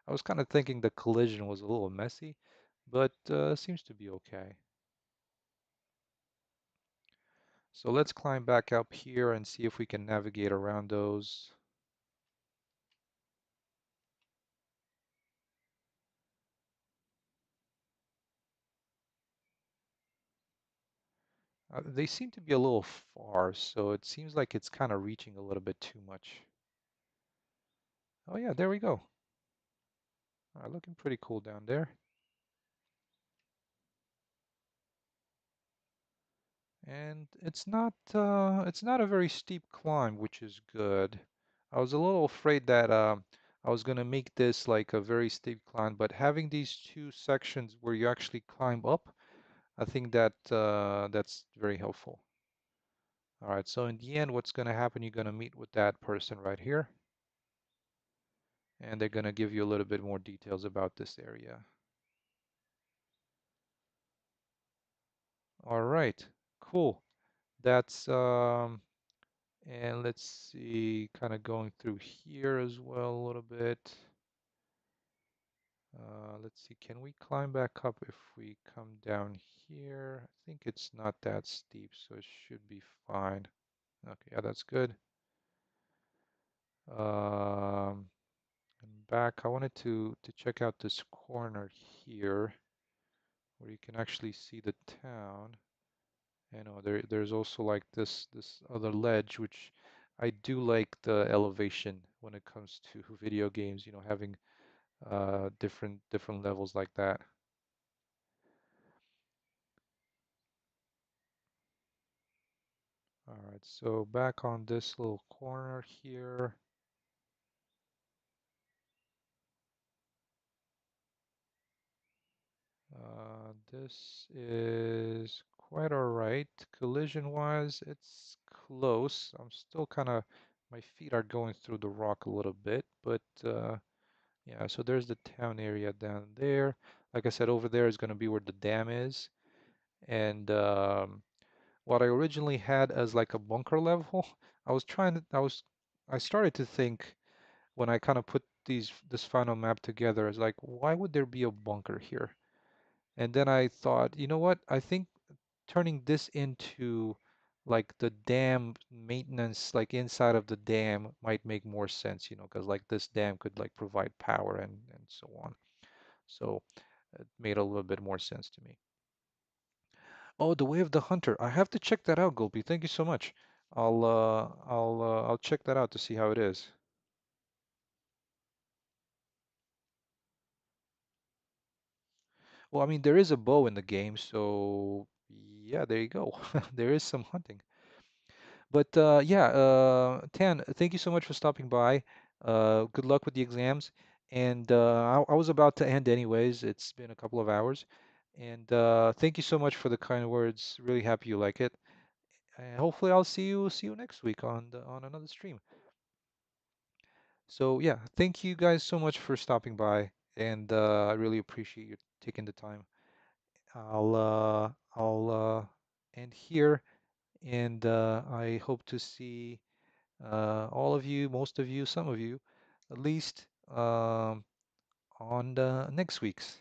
I was kind of thinking the collision was a little messy, but seems to be okay. So let's climb back up here and see if we can navigate around those. They seem to be a little far, so it seems like it's kind of reaching a little bit too much. Oh yeah, there we go. All right, looking pretty cool down there. And it's not a very steep climb, which is good. I was a little afraid that I was gonna make this like a very steep climb, but having these two sections where you actually climb up, I think that that's very helpful. All right, so in the end, what's gonna happen? You're gonna meet with that person right here, and they're gonna give you a little bit more details about this area. All right, cool. That's and let's see, kind of going through here as well a little bit. Let's see, can we climb back up if we come down here? I think it's not that steep, so it should be fine. Okay, yeah, that's good. Um, and back, I wanted to check out this corner here where you can actually see the town. You know, there's also like this other ledge, which I do like the elevation when it comes to video games, you know, having different levels like that. All right, so back on this little corner here, this is quite all right. Collision-wise, it's close. I'm still kind of, my feet are going through the rock a little bit, but yeah, so there's the town area down there. Like I said, over there is going to be where the dam is. And what I originally had as like a bunker level, I started to think when I kind of put this final map together, it's like, why would there be a bunker here? And then I thought, you know what? I think turning this into like the dam maintenance, like inside of the dam might make more sense, you know, because like this dam could like provide power and so on. So it made a little bit more sense to me. Oh, the Way of the Hunter. I have to check that out, Gulby. Thank you so much. I'll check that out to see how it is. Well, I mean, there is a bow in the game, so yeah, there you go. There is some hunting. But yeah, Tan, thank you so much for stopping by. Good luck with the exams. And I was about to end anyways. It's been a couple of hours. And thank you so much for the kind words. Really happy you like it. And hopefully I'll see you next week on another stream. So yeah, thank you guys so much for stopping by, and I really appreciate you taking the time. I'll end here, and I hope to see all of you, most of you, some of you, at least on the next week's.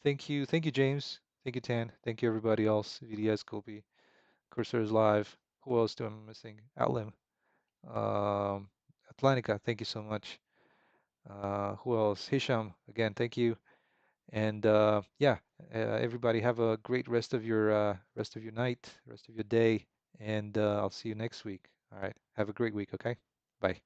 Thank you, James. Thank you, Tan. Thank you, everybody else. VDS, Kopi, Cursors Live. Who else do I missing? Outlim. Um, Atlantica, thank you so much. Who else? Hisham, again, thank you. And yeah, Everybody have a great rest of your night, rest of your day, and I'll see you next week. All right. Have a great week, okay? Bye.